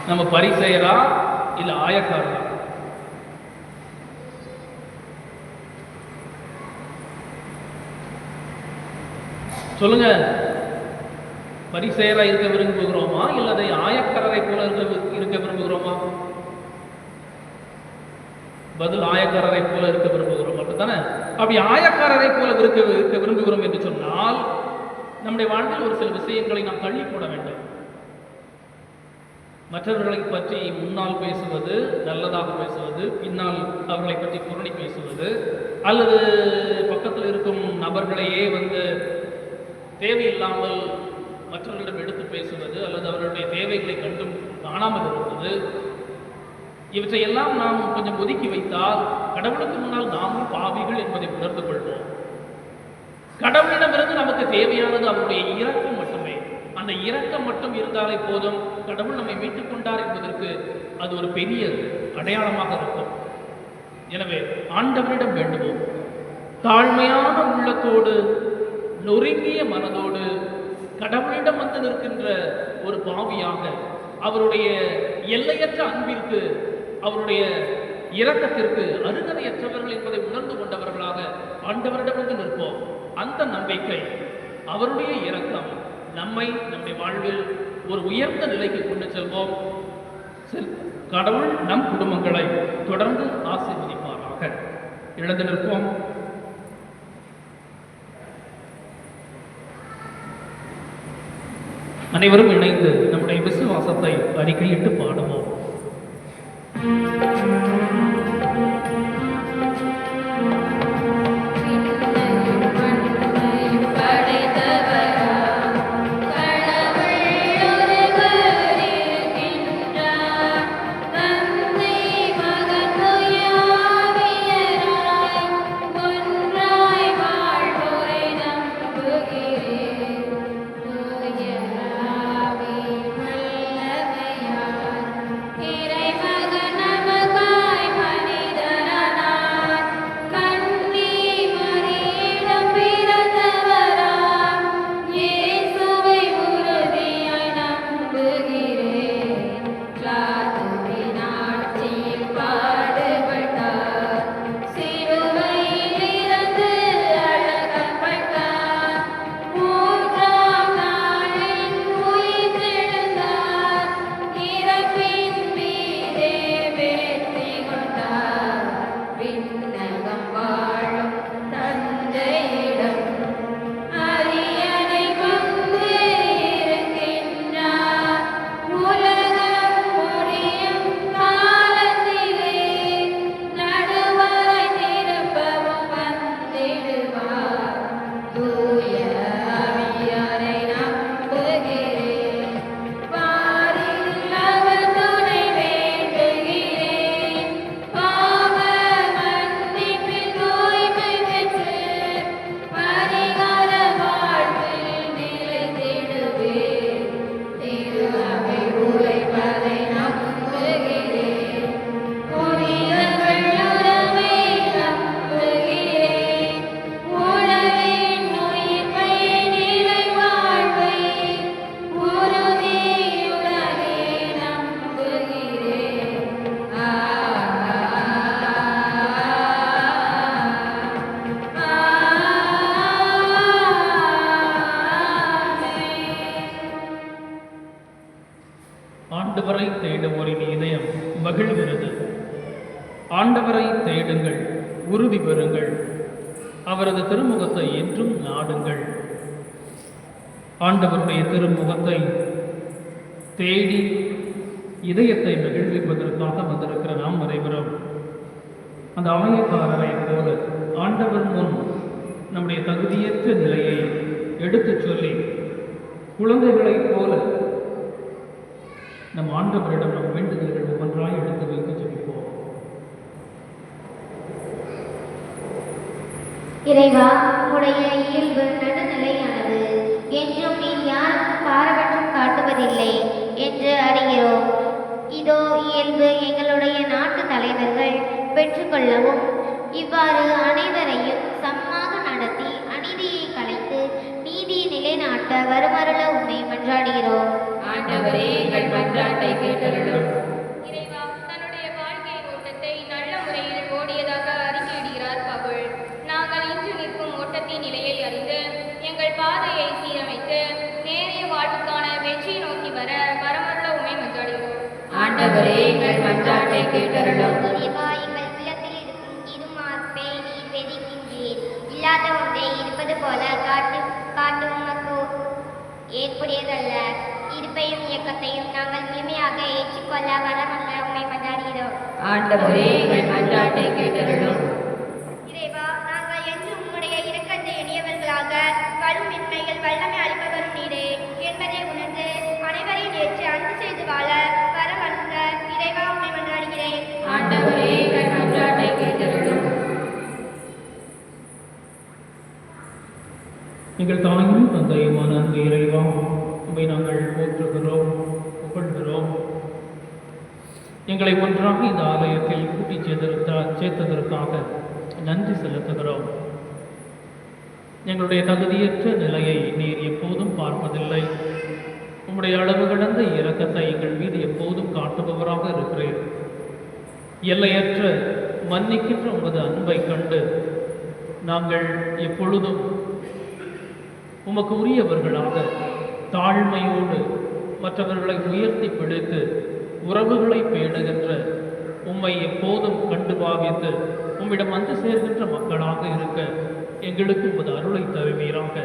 நம்ம பரிசேயரா இல்ல ஆயக்காரனா? சொல்லுங்க. பரிசேயரா இருக்க விரும்புகிறோமா இல்ல அதை ஆயக்காரரை போல இருக்க விரும்புகிறோமா? பதில் ஆயக்காரரை போல இருக்க விரும்புகிறோம். அப்படித்தானே? அப்படி ஆயக்காரரை போல இருக்க விரும்புகிறோம் என்று சொன்னால் நம்முடைய வாழ்வில் ஒரு சில விஷயங்களை நாம் தள்ளி போட வேண்டும். மற்றவர்களை பற்றி முன்னால் பேசுவது, நல்லதாக பேசுவது, பின்னால் அவர்களை பற்றி புரணி பேசுவது, அல்லது பக்கத்தில் இருக்கும் நபர்களையே தேவையில்லாமல் மற்றவர்களிடம் எடுத்து பேசுவது, அல்லது அவர்களுடைய தேவைகளை கண்டும் காணாமல் இருப்பது, இவற்றையெல்லாம் நாம் கொஞ்சம் ஒதுக்கி வைத்தால் கடவுளுக்கு முன்னால் நாமும் பாவிகள் என்பதை உணர்ந்து கொள்வோம். கடவுளிடமிருந்து நமக்கு தேவையானது அவருடைய இரக்கம் மட்டுமே. அந்த இரக்கம் மட்டும் இருந்தாலே போதும், கடவுள் நம்மை மீட்டுக் கொண்டார் என்பதற்கு அது ஒரு பெரிய அடையாளமாக இருக்கும். எனவே ஆண்டவரிடம் வேண்டுவோம். தாழ்மையான உள்ளத்தோடு, நொறுங்கிய மனதோடு கடவுளிடம் வந்து நிற்கின்ற ஒரு பாவியாக, அவருடைய எல்லையற்ற அன்பிற்கு, அவருடைய இரக்கத்திற்கு அருகதையற்றவர்கள் என்பதை உணர்ந்து கொண்டவர்களாக ஆண்டவரிடம் வந்து நிற்போம். அந்த நம்பிக்கை, அவருடைய இரக்கம் நம்மை நம்முடைய வாழ்வில் ஒரு உயர்ந்த நிலைக்கு கொண்டு செல்வோம். கடவுள் நம் குடும்பங்களை தொடர்ந்து ஆசீர்வதிப்பாராக. எழுந்து நிற்போம். அனைவரும் இணைந்து நம்முடைய விசுவாசத்தை அறிக்கையிட்டு பாடுவோம். ஆண்டவரை தேடுவோரின் இதயம் மகிழ்கிறது. ஆண்டவரை தேடுங்கள், உறுதி பெறுங்கள், அவரது திருமுகத்தை என்றும் நாடுங்கள். ஆண்டவருடைய திருமுகத்தை தேடி இதயத்தை மகிழ்விப்பதற்காக வந்திருக்கிற நாம் அனைவரும் அந்த அமையக்காரரை போல ஆண்டவர் முன் நம்முடைய தகுதியற்ற நிலையை எடுத்துச் சொல்லி, குழந்தைகளைப் போல நம் ஆண்டவரிடம் நம் வேண்டுதல்கள் ஒவ்வொன்றாய் எடுத்து வைத்து ஜெபிப்போம். இறைவா, உடைய இயல்பு நடுநிலையானது, என்றும் நீ யாருக்கும் பாரபட்சம் காட்டுவதில்லை என்று அறிகிறோம். இதோ இயல்பு எங்களுடைய நாட்டு தலைவர்கள் பெற்றுக்கொள்ளவும், இவ்வாறு அனைவரையும் சமமாக நடத்தி அநீதியை கலைத்து நீதியை நிலைநாட்ட வருமருள உம்மை மன்றாடுகிறோம். ஆண்டவரே, எங்கள் மன்றாட்டை கேட்டருளும். இறைவா, தன்னுடைய வாழ்க்கை ஓட்டத்தை நல்ல முறையில் ஓடியதாக அறிக்கையிடுகிறார் பவுல். நாங்கள் இன்று நிற்கும் ஓட்டத்தின் நிலையை அறிந்து எங்கள் பாதையை சீரமைத்து நேரிய வாழ்வுக்கான வெற்றியை நோக்கி வர வரமருள உம்மை மன்றாடுகிறோம். ஆண்டவரே, எங்கள் மன்றாட்டை கேட்டருளும். இறைவா, எங்கள் உள்ளத்தில் இருக்கும் இருமாப்பை நீர் வெதிக்கின்றீர். இல்லாத ஒன்றை இருப்பது போல காட்டும் உமக்கு ஏற்புடையதல்ல. இருப்பையும் இயக்கத்தையும் நாங்கள் முழுமையாக ஏற்றுக்கொள்ள வரமல்ல உம்மை மன்றாடுகிறோம். ஆண்டவரே, எங்கள் மன்றாட்டை கேட்டருளும். இறைவா, நாங்கள் என்று உம்முடைய இரக்கத்தை எளியவர்களாக வலுமின்மைகள் வல்லமை அளிப்பவரும் நீரே என்பதை உணர்ந்து அனைவரையும் ஏற்று அன்பு செய்து வாழ வரமல்ல இறைவா உம்மை மன்றாடுகிறேன். ஆண்டவரே, எங்கள் மன்றாட்டை கேட்டருளும். எங்கள் தாயும் தந்தையுமான அன்பு இறைவா, உம்மை நாங்கள் போற்றுகிறோம், புகழ்கிறோம். எங்களை ஒன்றாக இந்த ஆலயத்தில் கூட்டிச் சேர்த்ததற்காக நன்றி செலுத்துகிறோம். எங்களுடைய தகுதியற்ற நிலையை நீர் எப்போதும் பார்ப்பதில்லை. உம்முடைய அளவு கடந்த இரக்கத்தை எங்கள் மீது எப்போதும் காட்டுபவராக இருக்கிறேன். எல்லையற்ற மன்னிக்கின்ற உமது அன்பை கண்டு நாங்கள் எப்பொழுதும் உமக்கு உரியவர்களாக தாழ்மையோடு மற்றவர்களை உயர்த்தி பிடித்து உறவுகளை பேணுகின்ற உம்மை எப்போதும் கண்டு பாவித்து உம்மிடம் வந்து சேர்கின்ற மக்களாக இருக்க எங்களுக்கு உமது அருளை தருவீராக.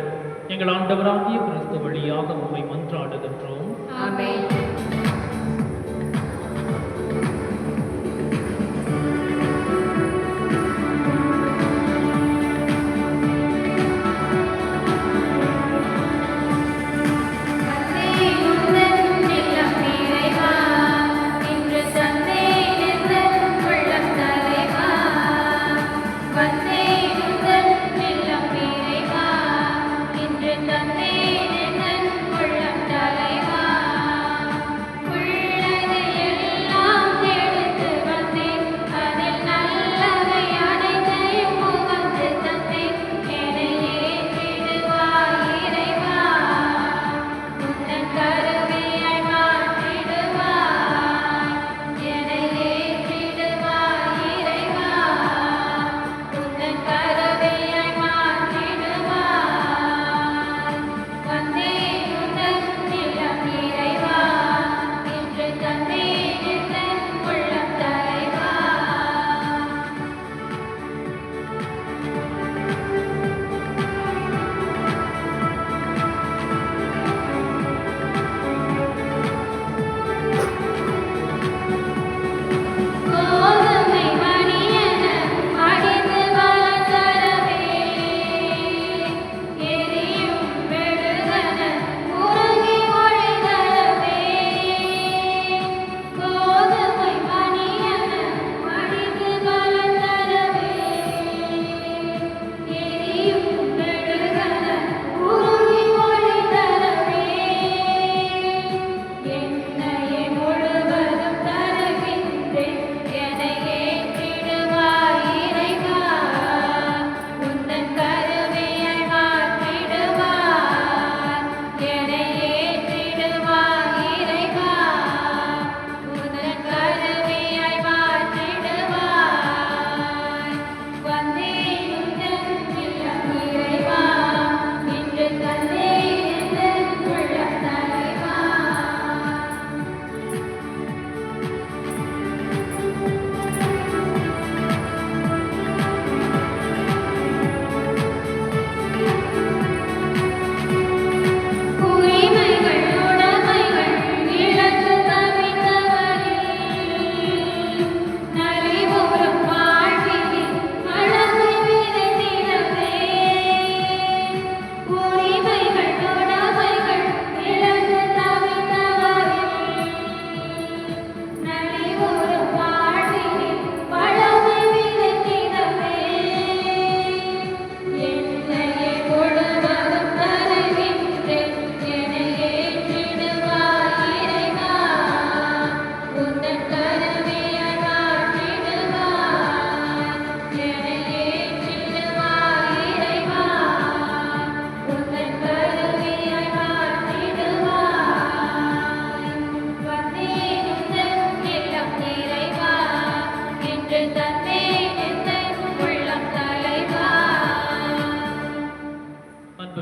எங்கள் ஆண்டவராகிய கிறிஸ்து வழியாக உம்மை மன்றாடுகின்றோம். ஆமென்.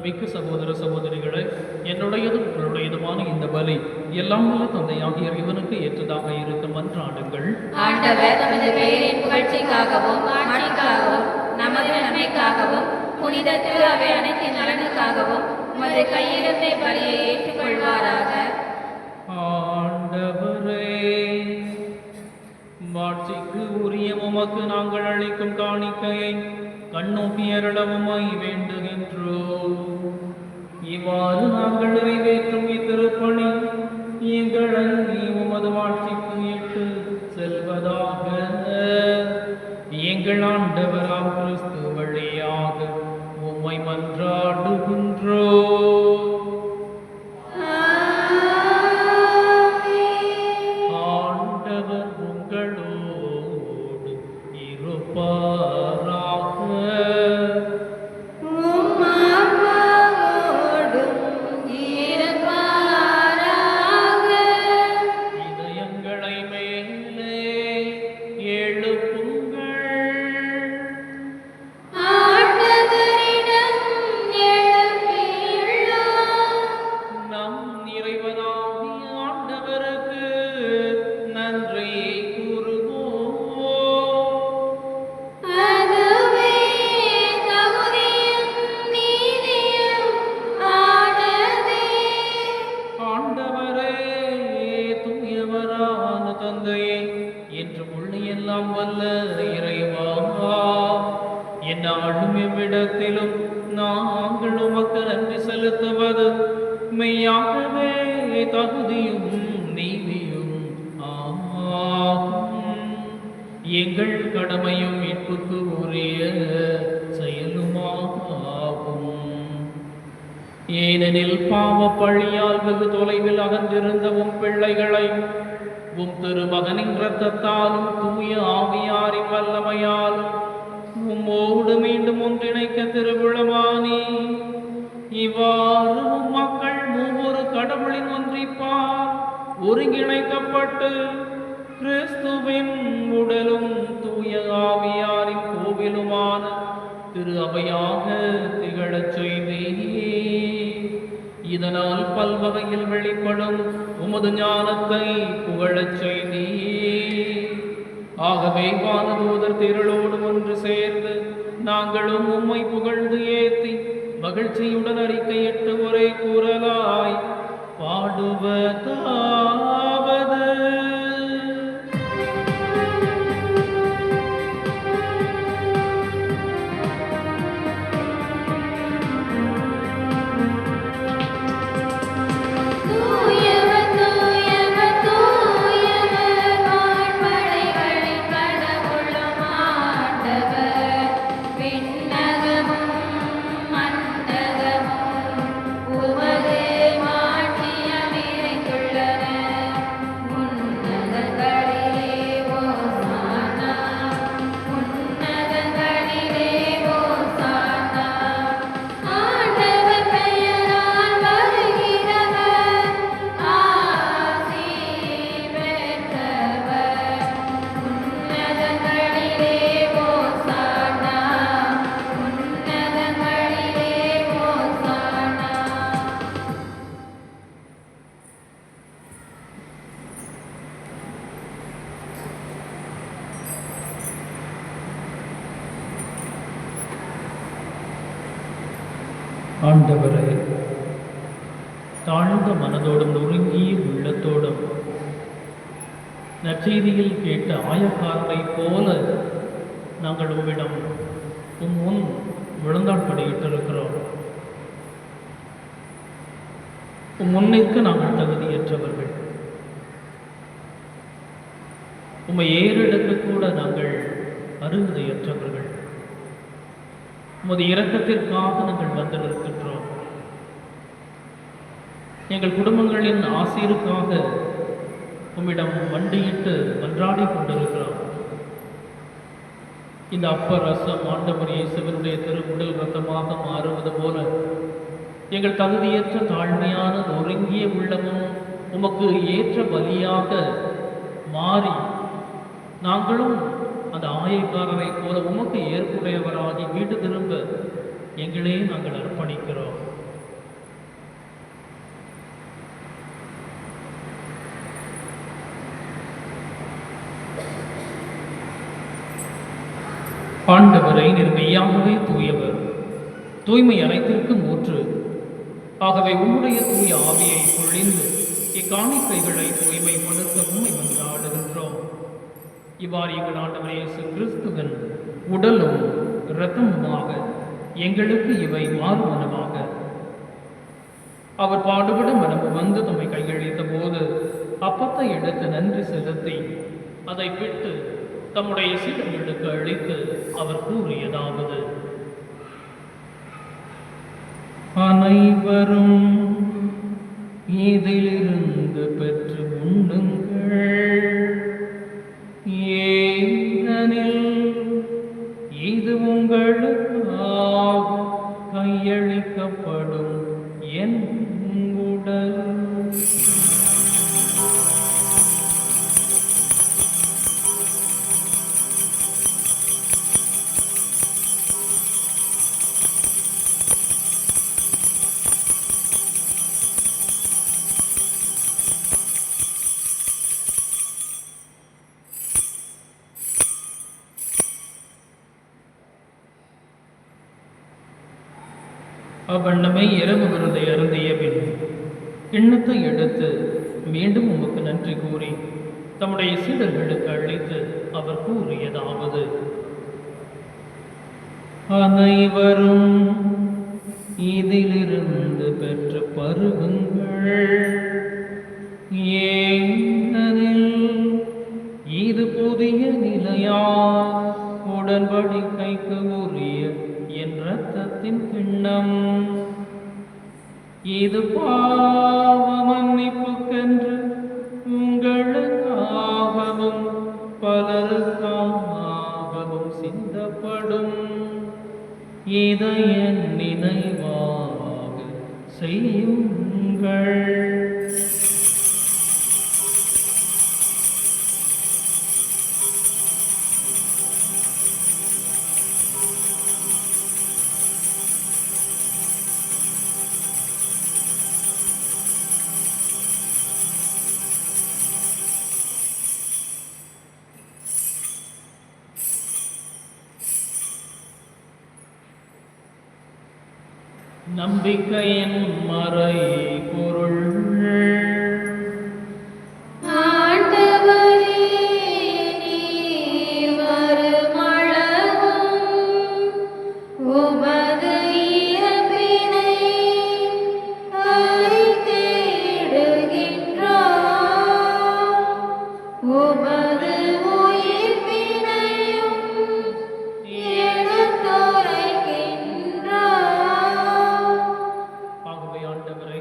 மிக்க சகோதர சகோதரிகளை, என்னுடையதும் உங்களுடையதுமான இந்த பலி எல்லாம் வல்ல தந்தையாகிய இறைவனுக்கு ஏற்றதாக இருக்க மன்றாடுங்கள். ஆண்டவர் தமது பெயரின் புகழ்ச்சிக்காகவும் ஆட்சிக்காகவும் நமது நன்மைக்காகவும் புனித திரு அவை அனைத்தின் நலனுக்காகவும் உமது கையிலிருந்த பலியை ஏற்றுக்கொள்வாராக. ஆண்டவரே, மாட்சிக்கு உரிய உமக்கு நாங்கள் அளிக்கும் காணிக்கையை கண்ணோக்கி அருளவுமாய் வேண்டுகின்றோம். இவ்வாறு நாங்கள் நிறைவேற்றும் இத்திருப்பணி எங்கள் அங்கி உமது மாட்சிக்கு இட்டு செல்வதாக. எங்கள் ஆண்டவராம் கிறிஸ்து வழியாக உம்மை மன்றாடுகின்றோம். நன்றி கூறுவோம். அதுவே தகுதியும் நீதியும் ஆனதே. ஆண்டவரே, தூயவரான தந்தையே, என்று எல்லாம் வல்ல இறைவா, என்னாலும் எவ்விடத்திலும் நாங்கள் உமக்கு நன்றி செலுத்துவது மெய்யாகவே தகுதியும் நீதியும் ஆகும். எங்கள் கடமையும் மீட்புக்கு உரிய செயலுமாகும். ஏனெனில் பாவ பழியால் வெகு தொலைவில் அகன்றிருந்த உம் பிள்ளைகளை உம் திருமகனின் இரத்தத்தாலும் தூய ஆவியாரின் வல்லமையாலும் உம்மோடு மீண்டும் ஒன்றிணைக்க திருவிழமானி. இவ்வாறு மக்கள் ஒவ்வொரு கடவுளின் ஒன்றிப்பால் ஒருங்கிணைக்கப்பட்டு கிறிஸ்துவின் உடலும் தூய ஆவியாரின் கோவிலுமான திரு அவையாக திகழச் செய்தீரே. இதனால் பல்வகையில் வெளிப்படும் உமது ஞானத்தை புகழச் செய்தீரே. ஆகவே வானதூதர் திரளோடு ஒன்று சேர்ந்து நாங்களும் உம்மை புகழ்ந்து ஏத்தி மகிழ்ச்சியுடன் அறிக்கையிட்டு ஒரே குரலாய் பாடுவதாவது. ஆண்டவரே, தாழ்ந்த மனதோடும் நொறுங்கிய உள்ளத்தோடும் நற்செய்தியில் கேட்ட ஆயக்காரரை போல நாங்கள் உம்மிடம் முன் விழுந்தாட்படியிட்டிருக்கிறோம். முன்னிற்கு நாங்கள் தகுதியற்றவர்கள். உம்மை ஏறெடுக்க கூட நாங்கள் அருகதையற்றவர்கள். உமது இரக்கத்திற்காக நாங்கள் வந்து நிற்கின்றோம். எங்கள் குடும்பங்களின் ஆசீருக்காக உம்மிடம் மண்டியிட்டு மன்றாடி கொண்டிருக்கிறோம். இந்த அப்ப ரசம் ஆண்டவர் இயேசுவினுடைய திருவுடல் ரத்தமாக மாறுவது போல எங்கள் தகுதியற்ற தாழ்மையான ஒருங்கிய உள்ளமும் உமக்கு ஏற்ற பலியாக மாறி நாங்களும் அந்த ஆயக்காரரை போல உமக்கு ஏற்புடையவராகி வீடு திரும்ப எங்களே நாங்கள் அர்ப்பணிக்கிறோம். ஆண்டவரை நீர் மெய்யாகவே தூயவர், தூய்மை அனைத்திற்கும் ஊற்று. ஆகவே உம்முடைய தூய ஆவியை பொழிந்து இக்காணிக்கைகளை தூய்மைப்படுத்த உம்மை மன்றாடுகின்றோம். இவ்வாறு எங்கள் ஆண்டவர் இயேசு கிறிஸ்துவின் உடலும் இரத்தமுமாக எங்களுக்கு இவை மாறுவனவாக. அவர் பாடுபட மனம் வந்து தம்மை கையளித்த போது அப்பத்தை எடுத்து நன்றி செலுத்தி அதை விட்டு தம்முடைய சீடர்களுக்கு அளித்து அவர் கூறியதாவது: அனைவரும் இதிலிருந்து பெற்று உண்ணுங்கள். ஏனெனில் இது உங்களுக்காக கையளிக்கப்படும் என் உடல். அவ்வண்ணமே இரவு விருந்தை அருந்திய பின் கிண்ணத்தை எடுத்து மீண்டும் உமக்கு நன்றி கூறி தம்முடைய சீடர்களுக்கு அளித்து அவர் கூறியதாவது: அனைவரும் இதிலிருந்து பெற்று பருகுங்கள், ஏனெனில் இது புதிய நிலையா உடன்படிக்கைக்கு உரிய என் இரத்தத்தின் கிண்ணம். இது பாவ மன்னிப்புக்கென்று உங்களுக்காகவும் பலருக்காகவும் சிந்தப்படும். இதை என் நினைவாக செய்யுங்கள். நம்பிக்கையின் மறை பொருள். ஆண்டவரே, நீர் வருமளவும் உமது இறப்பினை அறிக்கையிடுகின்றோம். உமது உயிர்ப்பினையும் எடுத்துரைக்கின்றோம். ஆகவே ஆண்டவரை,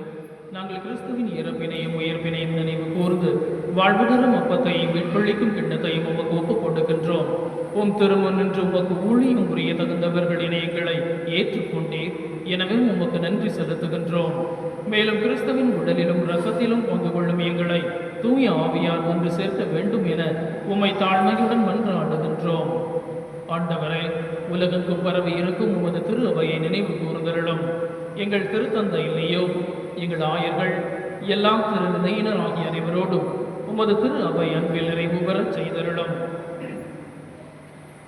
நாங்கள் கிறிஸ்துவின் இறப்பினையும் உயிர்ப்பினையும் நினைவு கூர்ந்து வாழ்வு தரும் அப்பத்தையும் மீட்பளிக்கும் கிண்ணத்தையும் உமக்கு ஒப்புக் கொடுக்கின்றோம். உம் திருமுன் நின்று உமக்கு ஊழியம் புரிய தகுந்தவர்களின் எங்களை ஏற்றுக்கொண்டீர். எனவே உமக்கு நன்றி செலுத்துகின்றோம். மேலும் கிறிஸ்துவின் உடலிலும் இரத்தத்திலும் பங்கு கொள்ளும் எங்களை தூய ஆவியால் ஒன்று சேர்க்க வேண்டும் என உம்மை தாழ்மையுடன் மன்றாடுகின்றோம். ஆண்டவரே, உலகெங்கும் பரவி இருக்கும் உமது திரு அவையை நினைவு கூர்ந்தருளும். எங்கள் திருத்தந்தை இல்லையோ, எங்கள் ஆயர்கள் எல்லாம் திரு நிலையினர் ஆகிய அனைவரோடும் உமது திரு அவை அன்பில் நிறைவு பெறச் செய்தருளும்.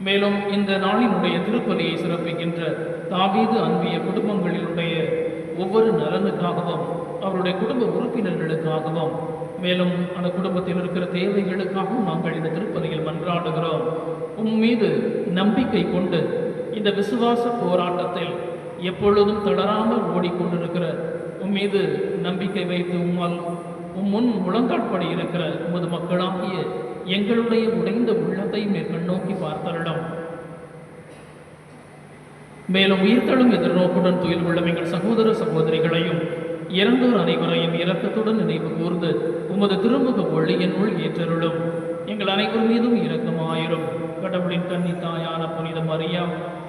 மேலும் இந்த நாளினுடைய திருப்பலியை சிறப்பிக்கின்ற தாவீது அன்பிய குடும்பங்களினுடைய ஒவ்வொரு நலனுக்காகவும் அவருடைய குடும்ப உறுப்பினர்களுக்காகவும் மேலும் அந்த குடும்பத்தில் இருக்கிற தேவைகளுக்காகவும் நாங்கள் இந்த திருப்பலியில் மன்றாடுகிறோம். மீது நம்பிக்கை கொண்டு இந்த விசுவாச போராட்டத்தில் எப்பொழுதும் தளராமல் ஓடிக்கொண்டிருக்கிற மீது நம்பிக்கை வைத்து முன் முழங்காட்படி இருக்கிற உமது மக்களாகிய எங்களுடைய உடைந்த உள்ளத்தை கண்ணோக்கி பார்த்தருடம். மேலும் உயிர்த்தெழும் எதிர்நோக்குடன் துயில் கொள்ளும் எங்கள் சகோதர சகோதரிகளையும் இறந்தோர் அனைவரையும் இரக்கத்துடன் நினைவு கூர்ந்து உமது திருமுக ஒளியினுள் ஏற்றருளும். எங்கள் அனைவர் மீதும் இரக்கமாயிரும். கடவுளின் கன்னி தாயான புனித மரியா,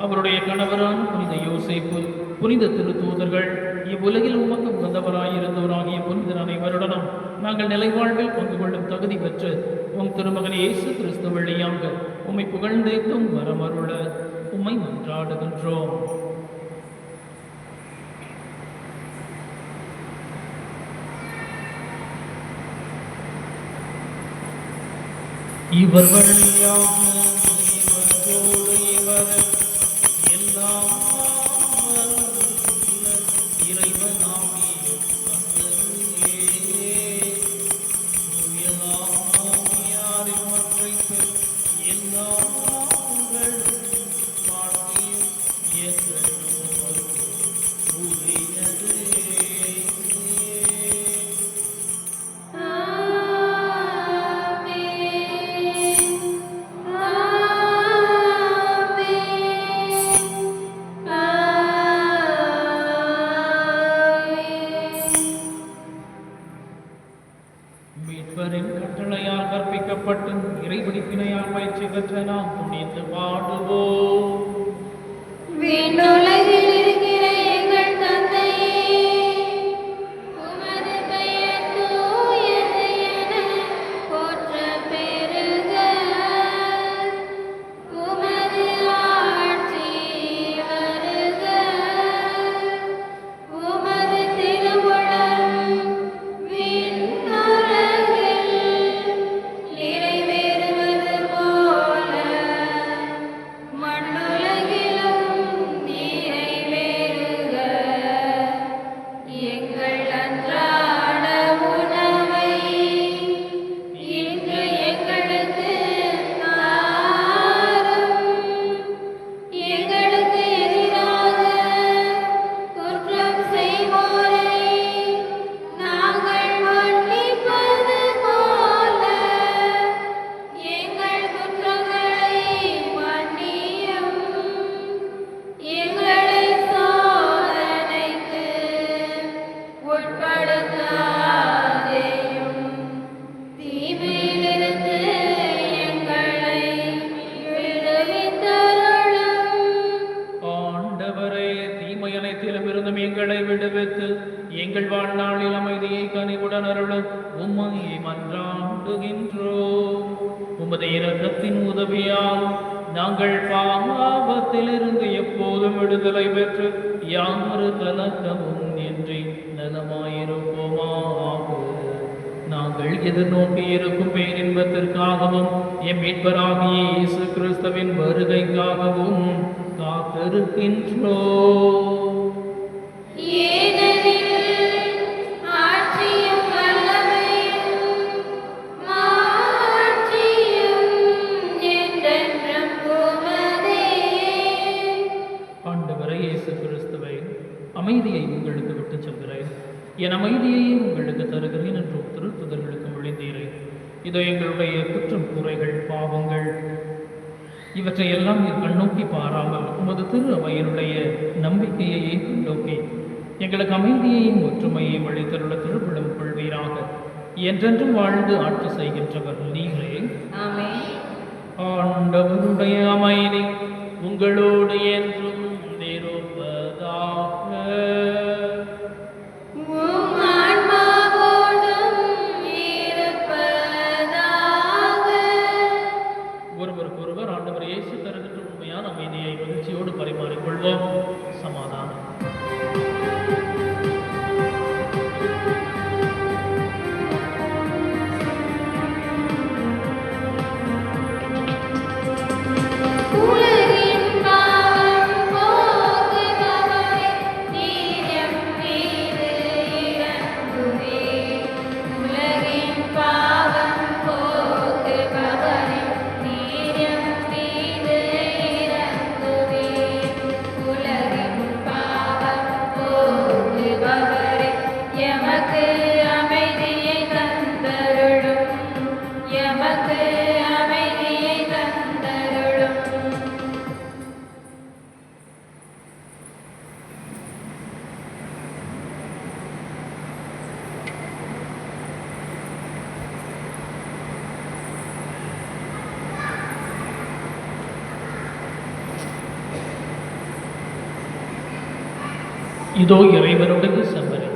அவருடைய கணவரான புனித யோசேப்பு, புனித திருத்தூதர்கள், இவ்வுலகில் உமக்கு உகந்தவராயிருந்தவராகிய புனிதர் அனைவருடனும் நாங்கள் நிலைவாழ்வில் பங்கு கொள்ளும் தகுதி பெற்று உம் திருமகன் இயேசு கிறிஸ்து வழியாக உம்மை புகழ்ந்தேத்தும் வரமருள உம்மை மன்றாடுகின்றோம். இவர் வழியாக இவரோடு இவர் எல்லாம் வல்ல இறைவனாகிய தந்தையே, தூயதாவியாரின் ஒன்றைக்கு எல்லா புகழும் பாட்டியும் என்றென்றும் உரியதே. மீட்பரின் கட்டளையால் கற்பிக்கப்பட்டு இறைபிடிப்பினையால் பயிற்சி பெற்ற நாம் துணிந்து பாடுவோம். விண்ணுலகில் இருக்கிற எங்கள் தந்தையே, உமது பெயர் தூயது என போற்றப் பெறுக. உமது ஆட்சி வருக. உமது திருவுளம் விண்ணுலகில் நிறைவேறுவது போல மண்ணுலகிலும் நிறைவேறுக. உமது இரக்கத்தின் உதவியால் நாங்கள் பாவத்திலிருந்து எப்போதும் விடுதலை பெற்று யாமொரு கலக்கமும் இன்றி நலமாயிருப்போமாக. நாங்கள் எதிர்நோக்கி இருக்கும் பேரின்பத்திற்காகவும் எம் மீட்பராகிய இயேசு கிறிஸ்துவின் வருகைக்காகவும் காத்திருக்கின்றோம். ஏனெனில் ஆட்சியும் வல்லமையும் மாட்சியும் என்றென்றும் உமதே. ஆண்டவரே இயேசு கிறிஸ்துவை, அமைதியை உங்களுக்கு விட்டுச் செல்கிறேன், என் அமைதியையே உங்களுக்கு தருகிறேன் என்றும் திருத்துதர்களுக்கு மொழிந்தீரேன். இதோ எங்களுடைய குற்றம் குறைகள் பாவங்கள் இவற்றை எல்லாம் நீர் கண்ணோக்கி பாராமல் உமது திரு அவையினுடைய நம்பிக்கையையே கண்ணோக்கி எங்களுக்கு அமைதியையும் ஒற்றுமையையும் அளித்தருள திருவிழம் கொள்வீராக. என்றென்றும் வாழ்ந்து ஆட்சி செய்கின்றவர் நீரே. ஆமென். ஆண்டவருடைய அமைதி உங்களோடு என்றும் இருப்பதாக. உம் ஆன்மாவோடும் இருப்பதாக. ஒருவருக்கொருவர் ஆண்டவர் இயேசு தருகின்ற உண்மையான அமைதியை மகிழ்ச்சியோடு பரிமாறிக்கொள்வோம். சமாதானம். உலகின் பாவம் போக்குபவரே, நீர் எம் மீது இரங்குவீர். உலகின் பாவம் போக்குபவரே, நீர் எம் மீது இரங்குவீர். உலகின் பாவம் போக்குபவரே, எமக்கு அமைதியை தந்தருளும். எமக்கு அமைதியை தந்தருளும். இதோ இறைவனுடைய செம்மறி,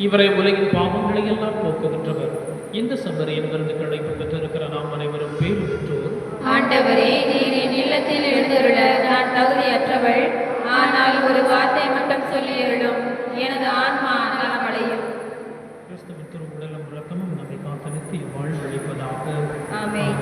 இவரை உலகின் பாவங்களை எல்லாம் போக்குகின்றவர். இந்த செம்மறியின் விருந்துகளை பெற்றிருக்கிற நாம் அனைவரும் பேறு பெற்றோர். ஆண்டவரே, நீர் என் இல்லத்தில் எழுந்தருள நான் தகுதியற்றவள். ஆனால் ஒரு வார்த்தை மட்டும் சொல்லியருளும், எனது ஆன்மா நலமடையும். கிறிஸ்துவின் திருவுடலும் இரக்கமும் நம்மை காத்தளித்து வாழ்வழிப்பதாக. ஆமென்.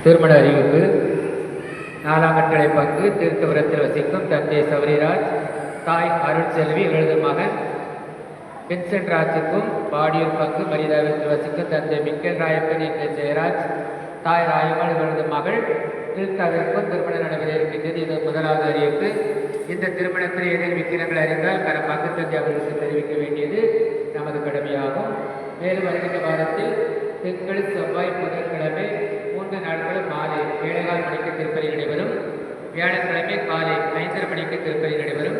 திருமண அறிவிப்பு. 4ஆம் கட்டளை பங்கு திருத்தபுரத்தில் வசிக்கும் தந்தை சௌரிராஜ், தாய் அருட்செல்வி, இவரது மகன் வின்சென்ட் ராஜுக்கும் பாடியூர் பங்கு மரியாதையில் வசிக்கும் தந்தை மிக்கல் ராயப்பன் என்ற ஜெயராஜ், தாய் ராயம்மாள், இவரது மகள் திருத்தாவிற்கும் திருமணம் நடைபெற இருக்கின்றது. இது முதலாவது அறிவிப்பு. இந்த திருமணத்தில் ஏதேனும் விக்கிரங்கள் அறிந்தால் பங்கு தந்தை அவர்களுக்கு தெரிவிக்க வேண்டியது நமது கடமையாகும். மேலும் வருகின்ற வாரத்தில் திங்கள், செவ்வாய், புதன்கிழமை 3 நாட்களும் மாலை 7:15 மணிக்கு திருப்பலி நடைபெறும். வியாழக்கிழமை காலை 5:30 மணிக்கு திருப்பலி நடைபெறும்.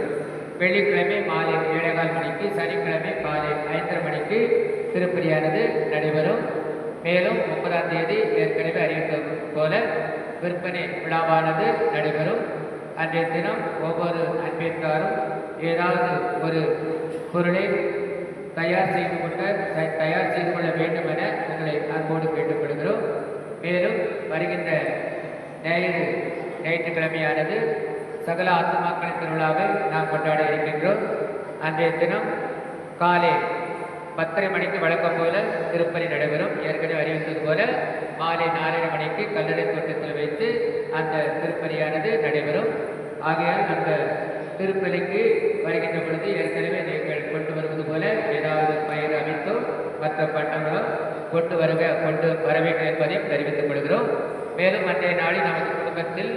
வெள்ளிக்கிழமை மாலை 7:15 மணிக்கு, சனிக்கிழமை காலை 5:30 மணிக்கு திருப்பலியானது நடைபெறும். மேலும் 30ஆம் தேதி ஏற்கனவே அறிவித்தது போல விற்பனை விழாவானது நடைபெறும். அன்றைய தினம் ஒவ்வொரு அன்பிற்காரும் ஏதாவது ஒரு பொருளை தயார் செய்து கொள்ள வேண்டும் என உங்களை அன்போடு கேட்டுக்கொள்கிறோம். மேலும் வருகின்ற ஞாயிற்றுக்கிழமையானது சகல ஆத்துமாக்களின் திருவிழாவை நாம் கொண்டாட இருக்கின்றோம். அன்றைய தினம் காலை 10:30 மணிக்கு வழக்கம் போல திருப்பலி நடைபெறும். ஏற்கனவே அறிவித்தது போல மாலை 4:30 மணிக்கு கல்லறை தோட்டத்தில் வைத்து அந்த திருப்பலியானது நடைபெறும். ஆகையால் அந்த திருப்பலிக்கு வருகின்ற பொழுது ஏற்கனவே நீங்கள் கொண்டு வருவது போல ஏதாவது பயிர் அமைத்தோ மற்ற பட்டங்களோ கொண்டு வர வேண்டும் என்பதையும் தெரிவித்துக் கொள்கிறோம். மேலும் அன்றைய நாளில் நமது குடும்பத்தில்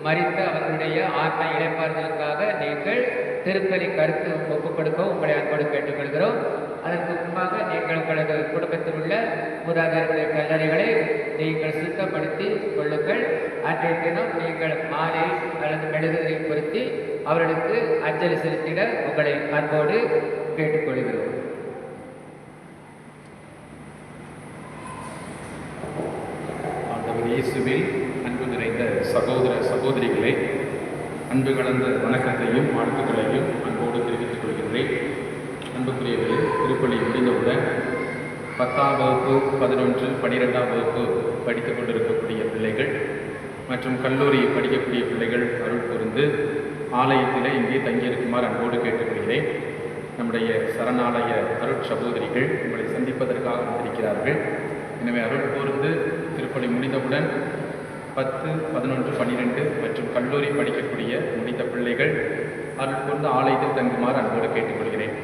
மரித்த அவர்களுடைய ஆத்ம இளைப்பாறுதலுக்காக நீங்கள் திருப்பலி கருத்து ஒப்புக் கொடுக்க உங்களை அன்போடு கேட்டுக்கொள்கிறோம். அதற்கு முன்பாக நீங்கள் உங்களது குடும்பத்தில் உள்ள மூதாதையர்களுடைய கல்லறைகளை நீங்கள் சுத்தப்படுத்தி கொள்ளுங்கள். அன்றைய தினம் நீங்கள் மாலை அல்லது மெழுகுதிரை பொருத்தி அவர்களுக்கு அஞ்சலி செலுத்திட உங்களை அன்போடு கேட்டுக்கொள்கிறோம். ஆண்டவர் இயேசுவில் அன்பு நிறைந்த சகோதர சகோதரிகளே, அன்பு கலந்த வணக்கத்தையும் வாழ்த்துக்களையும் அன்போடு தெரிவித்துக் கொள்கின்றேன். அன்புக்குரியவர்களே, திருப்பலி முடிந்தவுடன் 10ஆம் வகுப்பு, 11, 12ஆம் வகுப்பு படித்துக் கொண்டிருக்கக்கூடிய பிள்ளைகள் மற்றும் கல்லூரி படிக்கக்கூடிய பிள்ளைகள் அருள் கூர்ந்து ஆலயத்தில் இங்கே தங்கியிருக்குமாறு அன்போடு கேட்டுக்கொள்கிறேன். நம்முடைய சரணாலய அருட் சகோதரிகள் உங்களை சந்திப்பதற்காக வந்திருக்கிறார்கள். எனவே அருள் கூர்ந்து திருப்பலி முடிந்தவுடன் 10, 11, 12 மற்றும் கல்லூரி படிக்கக்கூடிய முடித்த பிள்ளைகள் அருள் கூர்ந்து ஆலயத்தில் தங்குமாறு அன்போடு கேட்டுக்கொள்கிறேன்.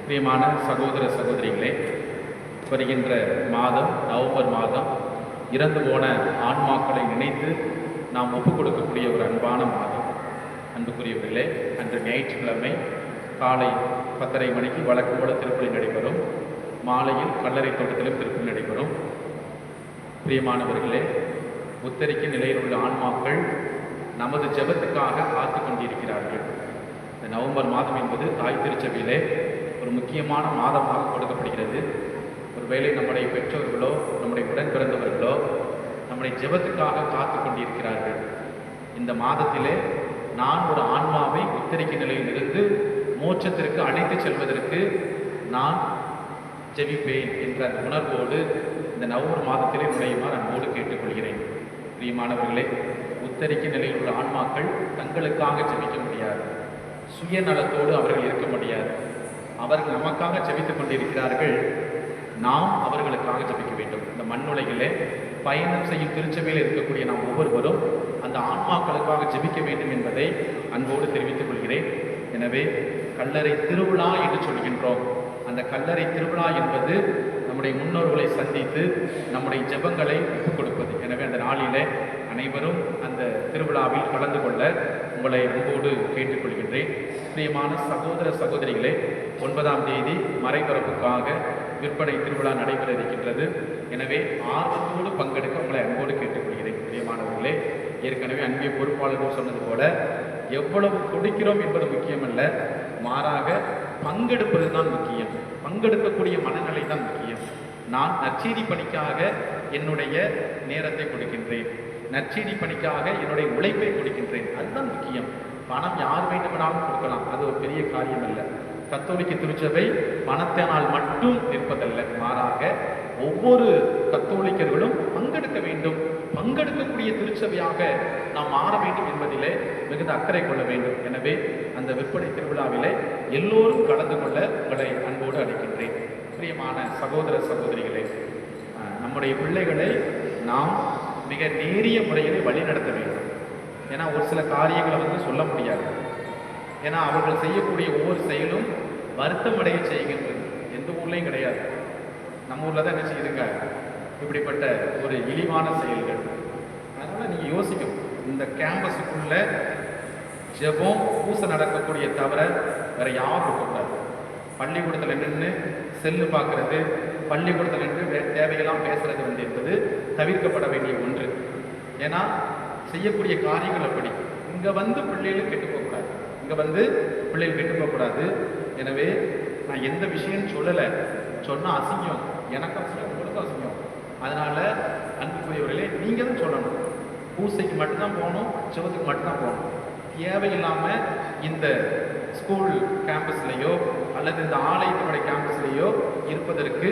பிரியமான சகோதர சகோதரிகளே, வருகின்ற மாதம் நவம்பர் மாதம் இறந்து போன ஆன்மாக்களை நினைத்து நாம் ஒப்புக் கொடுக்கக்கூடிய ஒரு அன்பான மாதம். அன்புக்குரியவர்களே, அன்று ஞாயிற்றுக்கிழமை காலை 10:30 மணிக்கு வழக்கம் போல திருப்பலி நடைபெறும். மாலையில் கல்லறை தோட்டத்திலும் திருப்பலி நடைபெறும். பிரியமானவர்களே, உத்தரிக்க நிலையில் உள்ள ஆன்மாக்கள் நமது ஜெபத்துக்காக காத்து கொண்டிருக்கிறார்கள். இந்த நவம்பர் மாதம் என்பது தாய் திருச்சபையிலே ஒரு முக்கியமான மாதமாக கொடுக்கப்படுகிறது. ஒருவேளை நம்முடைய பெற்றோர்களோ நம்முடைய உடன் பிறந்தவர்களோ நம்முடைய ஜெபத்துக்காக காத்து கொண்டிருக்கிறார்கள். இந்த மாதத்திலே நான் ஒரு ஆன்மாவை உத்தரிக்க நிலையில் இருந்து மோட்சத்திற்கு அழைத்து செல்வதற்கு நான் ஜெபிப்பேன் என்ற உணர்வோடு இந்த நவம்பர் மாதத்திலே நுழையுமாறு அன்போடு கேட்டுக்கொள்கிறேன். பிரியமானவர்களே, உத்தரிக்க நிலையில் உள்ள ஆன்மாக்கள் தங்களுக்காக ஜெபிக்க முடியாது. சுயநலத்தோடு அவர்கள் இருக்க முடியாது. அவர்கள் நமக்காக ஜெபித்துக் கொண்டிருக்கிறார்கள். நாம் அவர்களுக்காக ஜெபிக்க வேண்டும். இந்த மண்ணுலகிலே பயணம் செய்யும் திருச்சபையில் இருக்கக்கூடிய நாம் ஒவ்வொருவரும் அந்த ஆன்மாக்களுக்காக ஜெபிக்க வேண்டும் என்பதை அன்போடு தெரிவித்துக் கொள்கிறேன். எனவே கல்லறை திருவிழா என்று சொல்கின்றோம். அந்த கல்லறை திருவிழா என்பது நம்முடைய முன்னோர்களை சந்தித்து நம்முடைய ஜெபங்களை ஒப்புக் கொடுப்பது. எனவே அந்த நாளிலே அனைவரும் அந்த திருவிழாவில் கலந்து கொள்ள உங்களை அன்போடு கேட்டுக்கொள்கின்றேன். பிரியமான சகோதர சகோதரிகளே, 9ஆம் தேதி மறைபரப்புக்காக விற்பனை திருவிழா நடைபெற இருக்கின்றது. எனவே ஆர்வத்தோடு பங்கெடுக்க உங்களை அன்போடு கேட்டுக்கொள்கிறேன். பிரியமானவர்களே, ஏற்கனவே அன்பிய பொறுப்பாளர்கள் சொன்னது போல எவ்வளவு கொடுக்கிறோம் என்பது முக்கியமல்ல, மாறாக பங்கெடுப்பது தான் முக்கியம். பங்கெடுக்கக்கூடிய மனநிலை தான் முக்கியம். நான் நற்செய்தி பணிக்காக என்னுடைய நேரத்தை கொடுக்கின்றேன், நற்செய்தி பணிக்காக என்னுடைய உழைப்பை கொடுக்கின்றேன். அதுதான் முக்கியம். பணம் யார் வேண்டுமானாலும் கொடுக்கலாம், அது ஒரு பெரிய காரியம் அல்ல. கத்தோலிக்க திருச்சபை பணத்தினால் மட்டும் நிற்பதல்ல, மாறாக ஒவ்வொரு கத்தோலிக்கர்களும் பங்கெடுக்க வேண்டும். பங்கெடுக்கக்கூடிய திருச்சபையாக நாம் மாற வேண்டும் என்பதிலே மிகுந்த அக்கறை கொள்ள வேண்டும். எனவே அந்த விற்பனை திருவிழாவிலே எல்லோரும் கலந்து கொள்ள உங்களை அன்போடு அழைக்கின்றேன். பிரியமான சகோதர சகோதரிகளே, நம்முடைய பிள்ளைகளை நாம் மிக நேரிய முறையிலே வழி நடத்த வேண்டும். ஏன்னா ஒரு சில காரியங்களை வந்து சொல்ல முடியாது. ஏன்னா அவர்கள் செய்யக்கூடிய ஒவ்வொரு செயலும் வருத்தமடைய செய்கின்றது. எந்த ஊர்லேயும் கிடையாது. நம்ம ஊரில் தான் என்ன செய்யுதுங்க இப்படிப்பட்ட ஒரு இழிவான செயல்கள். அதனால் நீங்கள் யோசிக்கணும், இந்த கேம்பஸுக்குள்ள ஜெபம் பூசை நடக்கக்கூடிய தவிர வேறு யாரும் இருக்கக்கூடாது. பள்ளிக்கூடத்தில் நின்று செல்லு பார்க்கறது, பள்ளிக்கூடத்தில் நின்று தேவையெல்லாம் பேசுறது வந்து என்பது தவிர்க்கப்பட வேண்டிய ஒன்று. ஏன்னா செய்யக்கூடிய காரியங்கள் அப்படி. இங்கே வந்து பிள்ளைகளும் கெட்டு போகக்கூடாது, இங்கே வந்து பிள்ளைகள் கெட்டு போகக்கூடாது. எனவே நான் எந்த விஷயம் சொல்லலை, சொன்னால் அசிங்கம், எனக்கு அசிங்கம், உங்களுக்கு அசிங்கம். அதனால் அன்புக்குரியவர்களே நீங்கள் தான் சொல்லணும். பூசைக்கு மட்டும்தான் போகணும், ஜெபத்துக்கு மட்டும்தான் போகணும். தேவையில்லாமல் இந்த ஸ்கூல் கேம்பஸ்லேயோ அல்லது இந்த ஆலயத்தினுடைய கேம்பஸ்லேயோ இருப்பதற்கு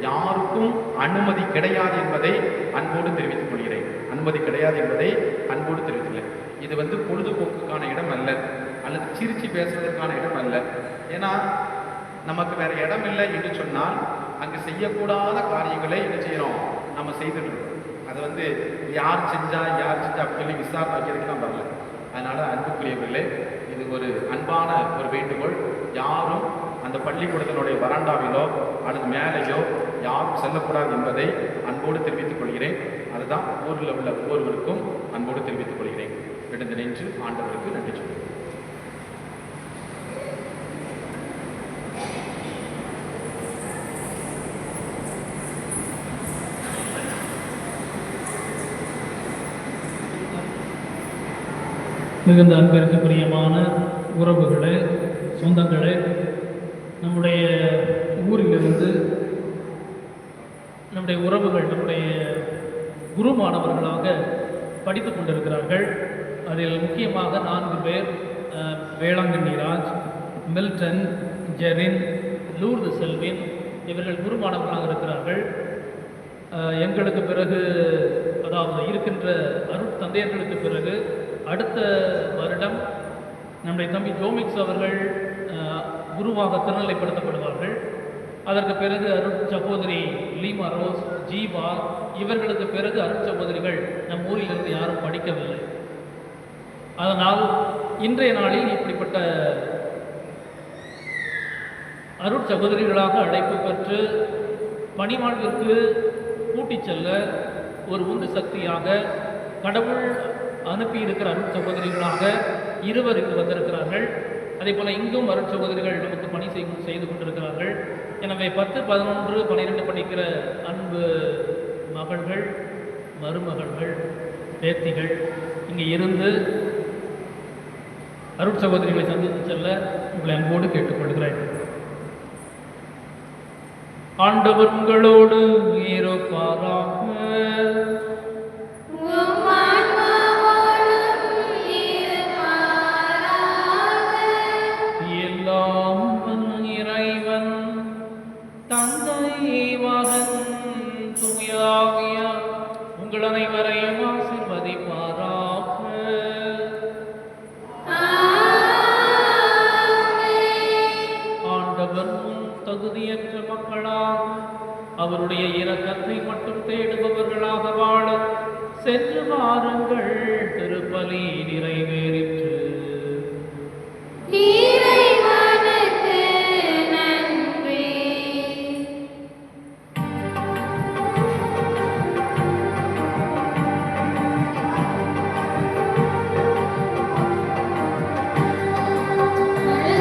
யாருக்கும் அனுமதி கிடையாது என்பதை அன்போடு தெரிவித்துக் கொள்கிறேன். அனுமதி கிடையாது என்பதை அன்போடு தெரிவித்துள்ளேன். இது வந்து பொழுதுபோக்குக்கான இடம் அல்ல, அல்லது சிரிச்சு பேசுவதற்கான இடம் அல்ல. ஏன்னா நமக்கு வேற இடம் இல்லை என்று சொன்னால் அங்கு செய்யக்கூடாத காரியங்களை என்ன செய்யறோம், நம்ம செய்துட்டு இருக்கோம். அதை வந்து யார் செஞ்சா அப்படின்னு சொல்லி விசாரணை வைக்கிறதுக்கு வரல. அதனால அன்புக்குரியவர்களே, இது ஒரு அன்பான ஒரு வேண்டுகோள். யாரும் அந்த பள்ளிக்கூடத்தினுடைய வராண்டாவிலோ அல்லது மேலேயோ யாரும் செல்லக்கூடாது என்பதை அன்போடு தெரிவித்துக் கொள்கிறேன். அதுதான் ஊரில் உள்ள ஒவ்வொருவருக்கும் அன்போடு தெரிவித்துக் கொள்கிறேன். விடுந்து நின்று ஆண்டவருக்கு நன்றி சொல்கிறேன். மிகுந்த அன்பிற்கு பிரியமான உறவுகளே, சொந்தங்களே, நம்முடைய ஊரிலிருந்து நம்முடைய உறவுகள் நம்முடைய குருமானவர்களாக படித்து கொண்டிருக்கிறார்கள். அதில் முக்கியமாக 4 பேர், வேளாங்கண்ணி ராஜ், மில்டன், ஜெரின், லூர்து செல்வின், இவர்கள் குருமானவர்களாக இருக்கிறார்கள். எங்களுக்கு பிறகு, அதாவது இருக்கின்ற அருட்தந்தையர்களுக்கு பிறகு அடுத்த வருடம் நம்முடைய தம்பி ஜோமிக்ஸ் அவர்கள் குருவாக திருநிலைப்படுத்தப்படுவார்கள். அதற்கு பிறகு அருட்சகோதரி லீமா ரோஸ், ஜீவா, இவர்களுக்கு பிறகு அருட்சகோதரிகள் நம் ஊரிலிருந்து யாரும் படிக்கவில்லை. அதனால் இன்றைய நாளில் இப்படிப்பட்ட அருட்சகோதரிகளாக அழைப்பு பெற்று பணிவாழ்விற்கு கூட்டிச் செல்ல ஒரு உந்து சக்தியாக கடவுள் அனுப்பி இருக்கிற அருட்சகோதரிகளாக 2 இங்கு வந்திருக்கிறார்கள். அதே போல் இங்கும் அருட்சகோதரிகள் நமக்கு பணி செய்து கொண்டிருக்கிறார்கள். எனவே 10, 11, 12 படிக்கிற அன்பு மகள்கள், மருமகள்கள், பேத்திகள் இங்கே இருந்து அருட்சகோதரிகளை சந்தித்து செல்ல உங்களை அன்போடு கேட்டுக்கொள்கிறேன். ஆண்டவர் உங்களோடு இருப்பாராக. இறைவன் தந்தை, மகன், தூய ஆவியார் உங்கள் அனைவரையும் ஆசீர்வதிப்பாராக. ஆண்டவர் முன் தகுதியற்ற மக்களாக அவருடைய இரக்கத்தை மட்டும் தேடுபவர்களாக வாழ சென்று வாருங்கள். திருப்பலி நிறைவேறிற்று.